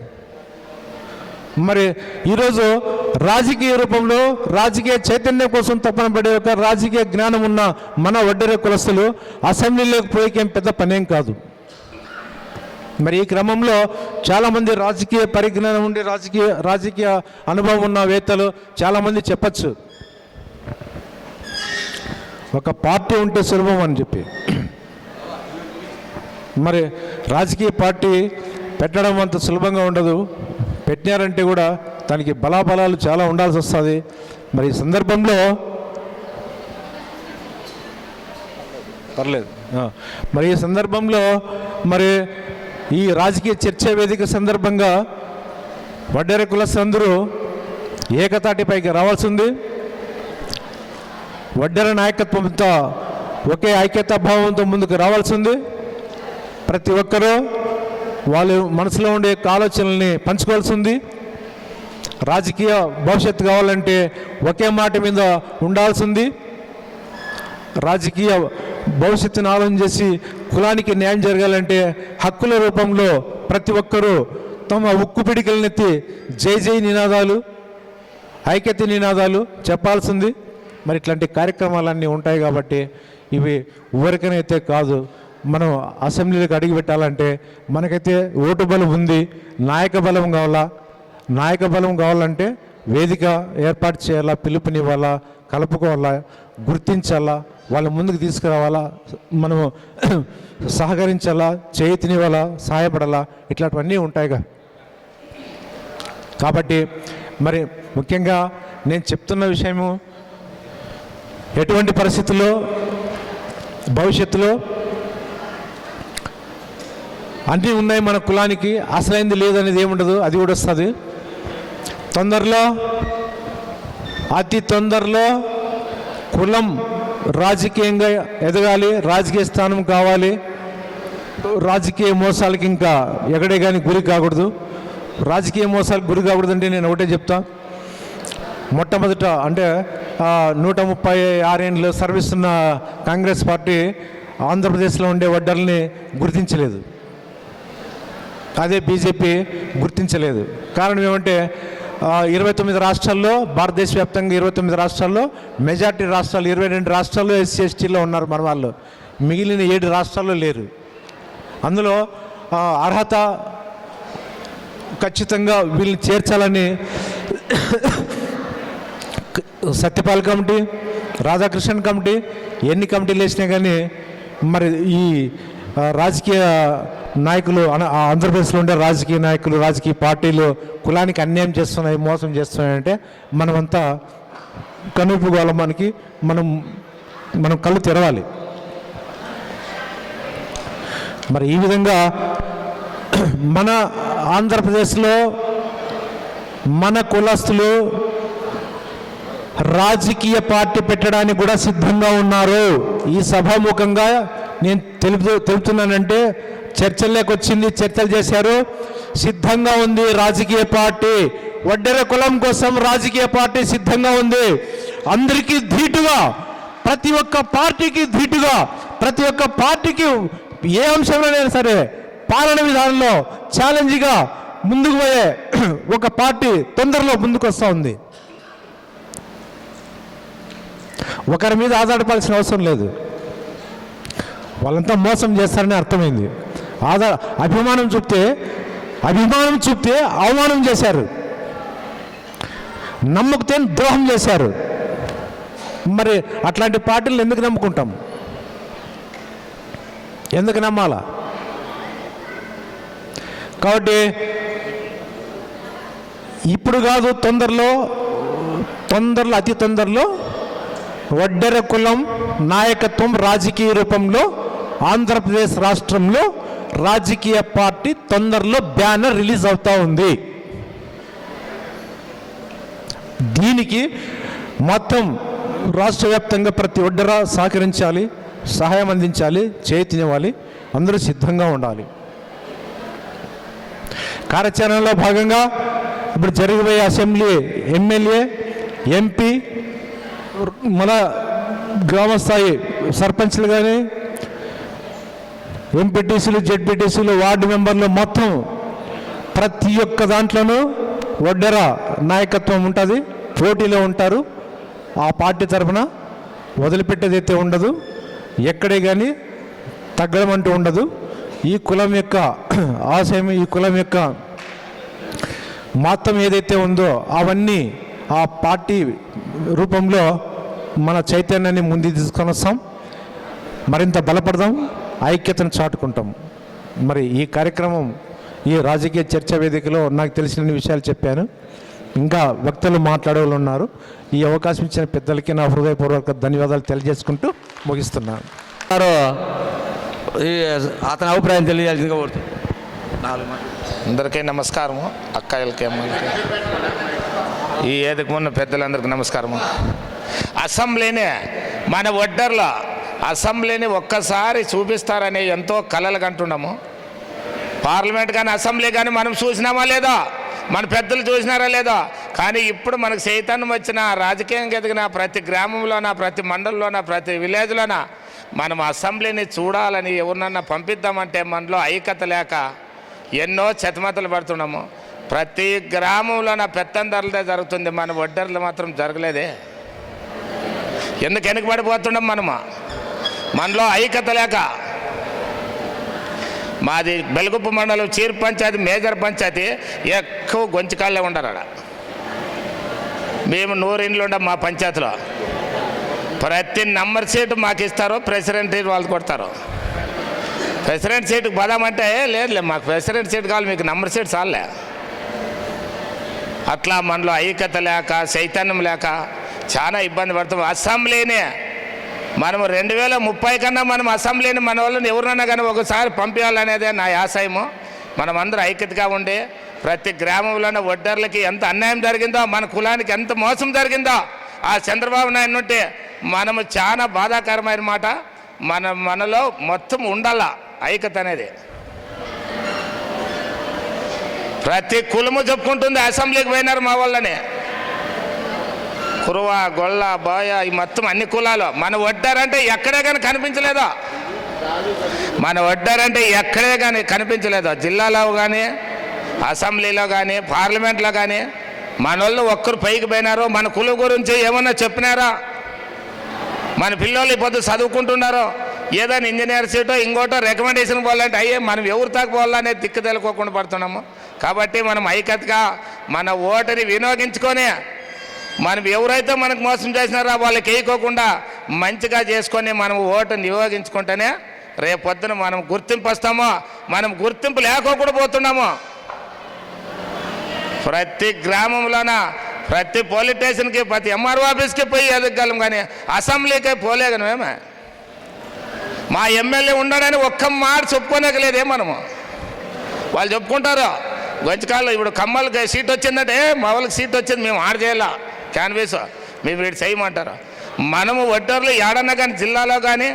S5: మరి ఈరోజు రాజకీయ రూపంలో రాజకీయ చైతన్యం కోసం తపన పడే ఒక రాజకీయ జ్ఞానం ఉన్న మన వడ్డెర కులస్తులు అసెంబ్లీలోకి పోయేకేం పెద్ద పనేం కాదు. మరి ఈ క్రమంలో చాలామంది రాజకీయ పరిజ్ఞానం ఉండి రాజకీయ అనుభవం ఉన్న వేత్తలు చాలామంది చెప్పచ్చు, ఒక పార్టీ ఉంటే సులభం అని చెప్పి. మరి రాజకీయ పార్టీ పెట్టడం అంత సులభంగా ఉండదు. పెట్టినారంటే కూడా దానికి బలాబలాలు చాలా ఉండాల్సి వస్తుంది. మరి ఈ సందర్భంలో
S3: పర్లేదు.
S5: మరి ఈ సందర్భంలో మరి ఈ రాజకీయ చర్చా వేదిక సందర్భంగా వడ్డెర కులస్తులందరూ ఏకతాటిపైకి రావాల్సింది. వడ్డెర నాయకత్వంతో ఒకే ఐక్యతా భావంతో ముందుకు రావాల్సింది. ప్రతి ఒక్కరూ వాళ్ళ మనసులో ఉండే ఆలోచనల్ని పంచుకోవాల్సింది. రాజకీయ భవిష్యత్తు కావాలంటే ఒకే మాట మీద ఉండాల్సింది. రాజకీయ భవిష్యత్తును ఆలోచన చేసి కులానికి న్యాయం జరగాలంటే హక్కుల రూపంలో ప్రతి ఒక్కరూ తమ ఉక్కు పిడికలనెత్తి జై జై నినాదాలు, ఐక్యత నినాదాలు చెప్పాల్సింది. మరి ఇట్లాంటి కార్యక్రమాలన్నీ ఉంటాయి కాబట్టి ఇవి ఊరికనైతే కాదు. మనం అసెంబ్లీలకు అడిగి పెట్టాలంటే మనకైతే ఓటు బలం ఉంది, నాయక బలం కావాలా. నాయక బలం కావాలంటే వేదిక ఏర్పాటు చేయాలా, పిలుపునివ్వాలా, కలుపుకోవాలా, గుర్తించాలా, వాళ్ళ ముందుకు తీసుకురావాలా, మనము సహకరించాలా, చేతినివ్వాలా, సహాయపడాలా, ఇట్లాంటివన్నీ ఉంటాయిగా. కాబట్టి మరి ముఖ్యంగా నేను చెప్తున్న విషయము, ఎటువంటి పరిస్థితుల్లో భవిష్యత్తులో అన్నీ ఉన్నాయి మన కులానికి, అసలైంది లేదనేది ఏముండదు, అది కూడా వస్తుంది. తొందరలో, అతి తొందరలో కులం రాజకీయంగా ఎదగాలి, రాజకీయ స్థానం కావాలి. రాజకీయ మోసాలకి ఇంకా ఎక్కడే కానీ గురి కాకూడదు. రాజకీయ మోసాలకు గురి కాకూడదు అంటే నేను ఒకటే చెప్తా. మొట్టమొదట అంటే 136 ఏళ్ళు సర్వీస్ ఉన్న కాంగ్రెస్ పార్టీ ఆంధ్రప్రదేశ్లో ఉండే వడ్డర్లని గుర్తించలేదు. అదే బీజేపీ గుర్తించలేదు. కారణం ఏమంటే 29 రాష్ట్రాల్లో, భారతదేశ వ్యాప్తంగా 29 రాష్ట్రాల్లో, మెజార్టీ రాష్ట్రాలు 22 రాష్ట్రాల్లో ఎస్సీ ఎస్టీలో ఉన్నారు మన వాళ్ళు. మిగిలిన 7 రాష్ట్రాల్లో లేరు. అందులో అర్హత ఖచ్చితంగా వీళ్ళని చేర్చాలని సత్యపాల్ కమిటీ, రాధాకృష్ణన్ కమిటీ, ఎన్ని కమిటీలు వేసినా కానీ మరి ఈ రాజకీయ నాయకులు, ఆంధ్రప్రదేశ్లో ఉండే రాజకీయ నాయకులు, రాజకీయ పార్టీలు కులానికి అన్యాయం చేస్తున్నాయి, మోసం చేస్తున్నాయంటే మనమంతా కనుపుకోవాలి. మనం కళ్ళు తెరవాలి. మరి ఈ విధంగా మన ఆంధ్రప్రదేశ్లో మన కులస్తులు రాజకీయ పార్టీ పెట్టడానికి కూడా సిద్ధంగా ఉన్నారు. ఈ సభాముఖంగా నేను తెలుపుతున్నానంటే చర్చల్లోకి వచ్చింది, చర్చలు చేశారు, సిద్ధంగా ఉంది రాజకీయ పార్టీ. వడ్డెర కులం కోసం రాజకీయ పార్టీ సిద్ధంగా ఉంది. అందరికీ ధీటుగా, ప్రతి ఒక్క పార్టీకి ధీటుగా, ప్రతి ఒక్క పార్టీకి ఏ అంశంలోనైనా సరే పాలన విధానంలో ఛాలెంజ్గా ముందుకు పోయే ఒక పార్టీ తొందరలో ముందుకు వస్తూ ఉంది. ఒకరి మీద ఆధారపడాల్సిన అవసరం లేదు. వాళ్ళంతా మోసం చేస్తారని అర్థమైంది. అభిమానం చూపితే అవమానం చేశారు, నమ్మకతే ద్రోహం చేశారు. మరి అట్లాంటి పార్టీలను ఎందుకు నమ్ముకుంటాం? ఎందుకు నమ్మాలా? కాబట్టి ఇప్పుడు కాదు, తొందరలో అతి తొందరలో వడ్డెర కులం నాయకత్వం రాజకీయ రూపంలో ఆంధ్రప్రదేశ్ రాష్ట్రంలో రాజకీయ పార్టీ తొందరలో బ్యానర్ రిలీజ్ అవుతా ఉంది. దీనికి మొత్తం రాష్ట్ర వ్యాప్తంగా ప్రతి వడ్డెర సహకరించాలి, సహాయం అందించాలి, చేతినివ్వాలి, అందరూ సిద్ధంగా ఉండాలి. కార్యాచరణలో భాగంగా ఇప్పుడు జరగబోయే అసెంబ్లీ, ఎమ్మెల్యే, ఎంపీ, మన గ్రామస్థాయి సర్పంచ్లు కానీ, ఎంపీటీసీలు, జెడ్పీటీసీలు, వార్డు మెంబర్లు మొత్తం ప్రతి ఒక్క దాంట్లోనూ వడ్డెర నాయకత్వం ఉంటుంది, పోటీలో ఉంటారు. ఆ పార్టీ తరఫున వదిలిపెట్టేదైతే ఉండదు, ఎక్కడే కానీ తగ్గడం అంటూ ఉండదు. ఈ కులం యొక్క ఆశయం, ఈ కులం యొక్క మొత్తం ఏదైతే ఉందో అవన్నీ ఆ పార్టీ రూపంలో మన చైతన్యాన్ని ముందుకు తీసుకొని వస్తాం, మరింత బలపడదాం, ఐక్యతను చాటుకుంటాం. మరి ఈ కార్యక్రమం, ఈ రాజకీయ చర్చా వేదికలో నాకు తెలిసిన విషయాలు చెప్పాను. ఇంకా వక్తలు మాట్లాడే వాళ్ళు ఉన్నారు. ఈ అవకాశం ఇచ్చిన పెద్దలకి నా హృదయపూర్వక ధన్యవాదాలు తెలియజేసుకుంటూ ముగిస్తున్నాను.
S4: అతని అభిప్రాయం తెలియాల్సిందిగా కోరుతున్నాను.
S9: అందరికీ నమస్కారము, అక్కాయిలకి అమ్మలకి, ఈ ఏదకు ఉన్న పెద్దలందరికీ నమస్కారము. అసెంబ్లీని మన ఒడ్డర్లో అసెంబ్లీని ఒక్కసారి చూపిస్తారని ఎంతో కలలు కంటున్నాము. పార్లమెంట్ కానీ అసెంబ్లీ కానీ మనం చూసినామా లేదా, మన పెద్దలు చూసినారా లేదా, కానీ ఇప్పుడు మనకు చైతన్యం వచ్చిన రాజకీయంగా ఎదిగిన ప్రతి గ్రామంలోన, ప్రతి మండలంలోన, ప్రతి విలేజ్లోన మనం అసెంబ్లీని చూడాలని ఎవరినన్నా పంపిద్దామంటే మనలో ఐక్యత లేక ఎన్నో చెతమతలు పడుతున్నాము. ప్రతి గ్రామంలోన పెత్తందరులదే జరుగుతుంది, మన ఒడ్డర్లు మాత్రం జరగలేదే. ఎందుకు వెనుకబడిపోతున్నాం మనలో ఐక్యత లేక. మాది బెల్గుప్ప మండలం చీర్ పంచాయతీ, మేజర్ పంచాయతీ, ఎక్కువ గొంచికాళ్ళే ఉండరు ఆడ. మేము 100 ఇండ్లు ఉండం మా పంచాయతీలో. ప్రతి నంబర్ సీటు మాకు ఇస్తారు, ప్రెసిడెంట్ సీట్ వాళ్ళు కొడతారు. ప్రెసిడెంట్ సీటుకు పదామంటే లేదులే, మాకు ప్రెసిడెంట్ సీట్ కావాలి, మీకు నంబర్ సీట్ చాలే. అట్లా మనలో ఐక్యత లేక, చైతన్యం లేక చాలా ఇబ్బంది పడుతాం. అసెంబ్లీని మనము 2030 కన్నా మనం అసెంబ్లీని మన వాళ్ళని ఎవరినన్నా కానీ ఒకసారి పంపించాలనేదే నా ఆశయము. మనమందరూ ఐక్యతగా ఉండి ప్రతి గ్రామంలోనే ఒడ్డర్లకి ఎంత అన్యాయం జరిగిందో, మన కులానికి ఎంత మోసం జరిగిందో ఆ చంద్రబాబు నాయుడు నుండి మనము చాలా బాధాకరమైన మాట. మనలో మొత్తం ఉండాల ఐక్యత అనేది. ప్రతి కులము చెప్పుకుంటుంది అసెంబ్లీకి పోయినారు మా వాళ్ళని. కురువ, గొల్ల, బోయ, ఈ మొత్తం అన్ని కులాలు. మన ఒడ్డారంటే ఎక్కడే కానీ కనిపించలేదో, మన ఒడ్డారంటే ఎక్కడే కానీ కనిపించలేదో. జిల్లాలో కానీ, అసెంబ్లీలో కానీ, పార్లమెంట్లో కానీ మన వాళ్ళు ఒక్కరు పైకి పోయినారో, మన కులం గురించి ఏమన్నా చెప్పినారా? మన పిల్లలు ఇప్పుడు చదువుకుంటున్నారో, ఏదైనా ఇంజనీర్ సీటో ఇంకోటో రికమెండేషన్ పోవాలంటే అయ్యే మనం ఎవరు తాకపోవాలనే దిక్కు తెలుకోకుండా పడుతున్నాము. కాబట్టి మనం ఐక్యతగా మన ఓటుని వినియోగించుకొని మనం ఎవరైతే మనకు మోసం చేసినారో వాళ్ళకి వేయకోకుండా మంచిగా చేసుకొని మనం ఓటుని వినియోగించుకుంటేనే రేపొద్దున మనం గుర్తింపు వస్తామో. మనం గుర్తింపు లేకోకుండా పోతున్నాము. ప్రతి గ్రామంలోన, ప్రతి పోలీస్ స్టేషన్కి, ప్రతి ఎంఆర్ఓ ఆఫీస్కి పోయి ఎదగలం, కానీ అసెంబ్లీకి పోలేగనమేమే. మా ఎమ్మెల్యే ఉండడని ఒక్క మాట చెప్పుకోలేకలేదే మనము. వాళ్ళు చెప్పుకుంటారు గొంచకాళ్ళు. ఇప్పుడు కమ్మలకి సీట్ వచ్చిందంటే మా వాళ్ళకి సీట్ వచ్చింది, మేము ఆడ చేయాల క్యాన్వేస్, మేము వీడు చేయమంటారు. మనము ఒడ్డర్లు ఏడన్నా కానీ, జిల్లాలో కానీ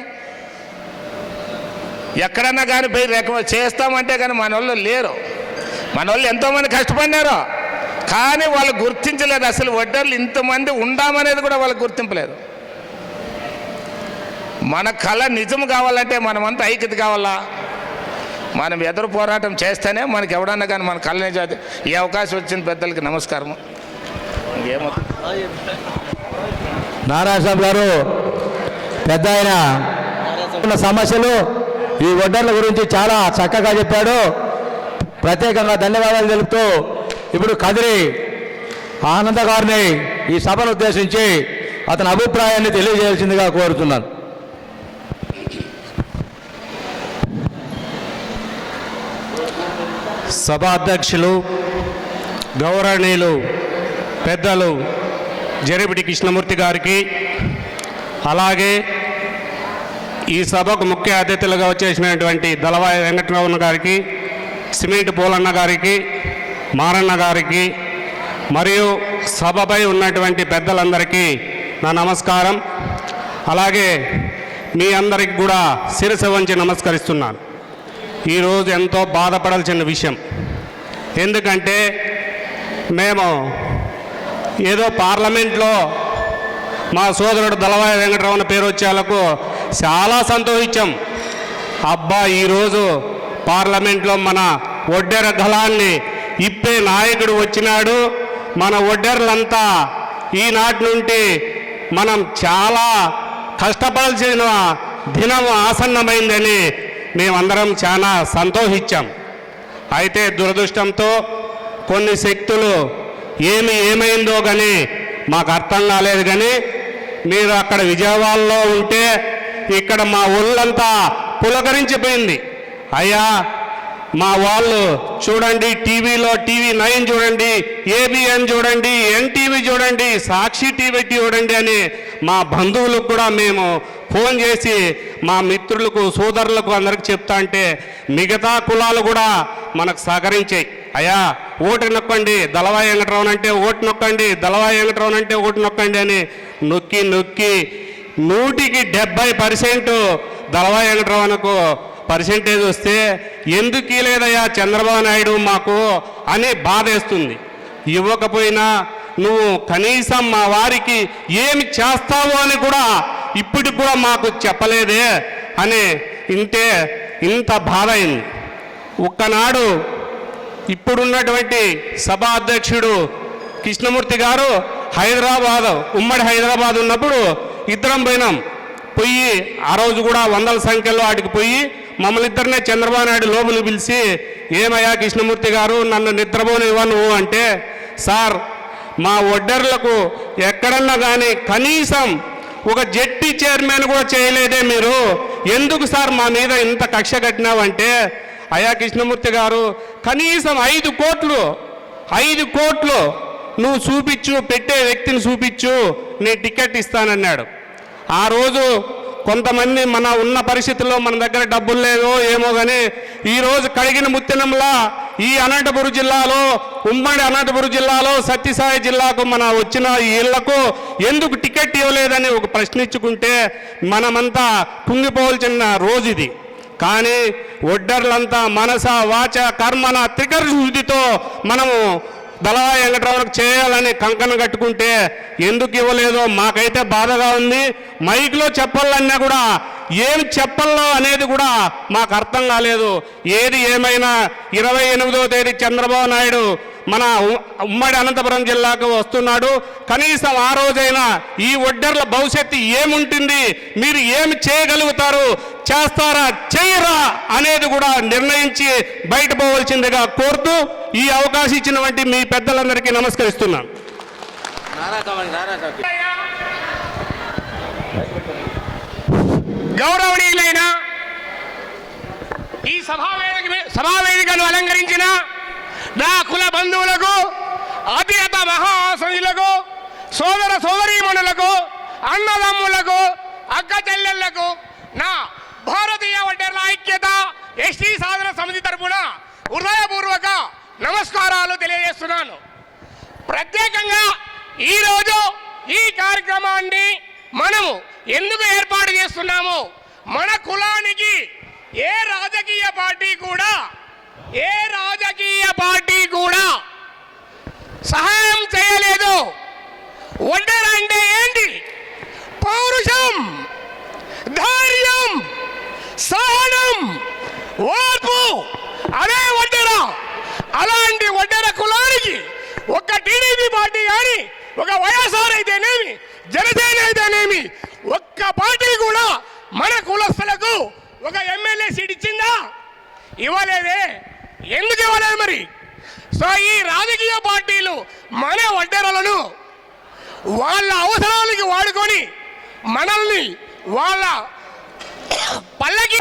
S9: ఎక్కడన్నా కానీ పోయి చేస్తామంటే కానీ మన వాళ్ళు లేరు. మన వాళ్ళు ఎంతోమంది కష్టపడినారు, కానీ వాళ్ళు గుర్తించలేదు. అసలు ఒడ్డర్లు ఇంతమంది ఉండామనేది కూడా వాళ్ళకి గుర్తింపలేదు. మన కళ నిజం కావాలంటే మనమంతా ఐక్యత కావాలా. మనం ఎదురు పోరాటం చేస్తేనే మనకి ఎవడన్నా కానీ మన కళ నిజం. ఈ అవకాశం వచ్చిన పెద్దలకి నమస్కారము. ఏమవుతుంది
S4: నారాయణ గారు పెద్ద ఆయన ఉన్న సమస్యలు, ఈ ఒడ్డర్ల గురించి చాలా చక్కగా చెప్పాడు. ప్రత్యేకంగా ధన్యవాదాలు తెలుపుతూ ఇప్పుడు కదిరి ఆనంద గారిని ఈ సభను ఉద్దేశించి అతని అభిప్రాయాన్ని తెలియజేయాల్సిందిగా కోరుతున్నాను.
S3: సభాధ్యక్షులు గౌరవనీయులు పెద్దలు జరిపిటి కృష్ణమూర్తి గారికి, అలాగే ఈ సభకు ముఖ్య అతిథులుగా వచ్చేసినటువంటి దళవాయి వెంకటరమణ గారికి, సిమెంట్ పోలన్న గారికి, మారన్న గారికి, మరియు సభపై ఉన్నటువంటి పెద్దలందరికీ నా నమస్కారం. అలాగే మీ అందరికి కూడా శిరస్సు వంచి నమస్కరిస్తున్నాను. ఈరోజు ఎంతో బాధపడాల్సిన విషయం. ఎందుకంటే మేము ఏదో పార్లమెంట్లో మా సోదరుడు దళవాయి వెంకటరమణ పేరు వచ్చేలకు చాలా సంతోషించాం. అబ్బా, ఈరోజు పార్లమెంట్లో మన ఒడ్డెర గళాన్ని ఇప్పే నాయకుడు వచ్చినాడు. మన ఒడ్డెర్లంతా ఈనాటి నుండి మనం చాలా కష్టపడాల్సిన దినం ఆసన్నమైందని మేమందరం చాలా సంతోషించాం. అయితే దురదృష్టంతో కొన్ని శక్తులు ఏమైందో కానీ మాకు అర్థం కాలేదు. కానీ మీరు అక్కడ విజయవాడలో ఉంటే ఇక్కడ మా ఒళ్ళంతా పులకరించిపోయింది. అయ్యా, మా వాళ్ళు చూడండి, టీవీలో TV9 చూడండి, ABN చూడండి, NTV చూడండి, సాక్షి టీవీ చూడండి అని మా బంధువులకు కూడా మేము
S10: ఫోన్ చేసి మా మిత్రులకు సోదరులకు అందరికి చెప్తా అంటే మిగతా కులాలు కూడా మనకు సహకరించాయి. అయ్యా ఓటు నొక్కండి దళవాయి వెంకటరావు అంటే ఓటు నొక్కండి, దళవాయి వెంకటరావు అంటే ఓటు నొక్కండి అని నొక్కి 100% దళవాయి వెంకటరావునకు పర్సెంటేజ్ వస్తే ఎందుకు లేదయ్యా చంద్రబాబు నాయుడు మాకు అని బాధేస్తుంది. ఇవ్వకపోయినా నువ్వు కనీసం మా వారికి ఏమి చేస్తావు అని కూడా ఇప్పటికి కూడా మాకు చెప్పలేదే అని ఇంత బాధ అయింది. ఒక్కనాడు ఇప్పుడున్నటువంటి సభా అధ్యక్షుడు కృష్ణమూర్తి గారు ఉమ్మడి హైదరాబాద్ ఉన్నప్పుడు ఇద్దరం పోయి ఆ రోజు కూడా వందల సంఖ్యలో వాటికి పోయి మమ్మల్ని ఇద్దరినే చంద్రబాబు నాయుడు లోపలికి పిలిచి ఏమయ్యా కృష్ణమూర్తి గారు నన్ను నిద్రపోనివ్వ నువ్వు అంటే, సార్ మా ఒడ్డర్లకు ఎక్కడన్నా కానీ కనీసం ఒక జెడ్పీ చైర్మన్ కూడా చేయలేదే మీరు, ఎందుకు సార్ మా మీద ఇంత కక్ష కట్టినావంటే, అయ్యా కృష్ణమూర్తి గారు కనీసం 5 కోట్లు నువ్వు చూపించు, పెట్టే వ్యక్తిని చూపించు, నేను టికెట్ ఇస్తానన్నాడు. ఆ రోజు కొంతమంది మన ఉన్న పరిస్థితుల్లో మన దగ్గర డబ్బులు లేదో ఏమో కానీ ఈరోజు కడిగిన ముత్తినంలా ఈ అనంతపురం జిల్లాలో, ఉమ్మడి అనంతపురం జిల్లాలో సత్యసాయి జిల్లాకు మన వచ్చిన ఇళ్లకు ఎందుకు టికెట్ ఇవ్వలేదని ఒక ప్రశ్నించుకుంటే మనమంతా కుంగిపోవాల్సిన రోజు ఇది. కానీ ఒడ్డర్లంతా మనస వాచ కర్మన త్రికర శుద్ధితో మనము దళవాయి వెంకటరావుకు చేయాలని కంకణం కట్టుకుంటే ఎందుకు ఇవ్వలేదో మాకైతే బాధగా ఉంది. మైక్లో చెప్పాలన్నా కూడా ఏం చెప్పాలో అనేది కూడా మాకు అర్థం కాలేదు. ఏది ఏమైనా 28వ తేదీ చంద్రబాబు నాయుడు మన ఉమ్మడి అనంతపురం జిల్లాకు వస్తున్నాడు. కనీసం ఆ రోజైనా ఈ ఒడ్డర్ల భవిష్యత్తు ఏముంటుంది, మీరు ఏమి చేయగలుగుతారు, చేస్తారా చేయరా అనేది కూడా నిర్ణయించి బయట పోవలసిందిగా కోరుతూ ఈ అవకాశం ఇచ్చినటువంటి మీ పెద్దలందరికీ నమస్కరిస్తున్నాను.
S7: గౌరవనీయులైన ఈ సభావేదికను అలంకరించిన నా కుల బంధువులకు, అతిరత మహాసనులకు, సోదర సోదరీమణులకు, అన్నదమ్ములకు, అక్క చెల్లెళ్లకు నా భారతీయ ఒడ్డర్ల ఐక్యత ఎస్టీ సాధన సమితి తరపున హృదయపూర్వక నమస్కారాలు తెలియజేస్తున్నాను. ప్రత్యేకంగా ఈరోజు ఈ కార్యక్రమాన్ని మనము ఎందుకు ఏర్పాటు చేస్తున్నాము, మన కులానికి ఏ రాజకీయ పార్టీ కూడా సహాయం చేయలేదు. ఒడ్డర అంటే ఏంటి? పౌరుషం, ధైర్యం, సహనం, ఓర్పు, అదే ఒడ్డర. అలాంటి ఒడ్డర కులానికి ఒక టీడీపీ పార్టీ కానీ, ఒక వైఎస్ఆర్ అయితేనేమి, జనసేన అయితేనేమి, ఒక్క పార్టీ కూడా మన కులస్తులకు ఒక ఎమ్మెల్యే సీట్ ఇచ్చిందా? ఇవ్వలేదే. ఎందుకు ఇవ్వలేదు మరి? సో ఈ రాజకీయ పార్టీలు మన ఒడ్డెరలను వాళ్ళ అవసరాలకి వాడుకొని మనల్ని వాళ్ళ పల్లకి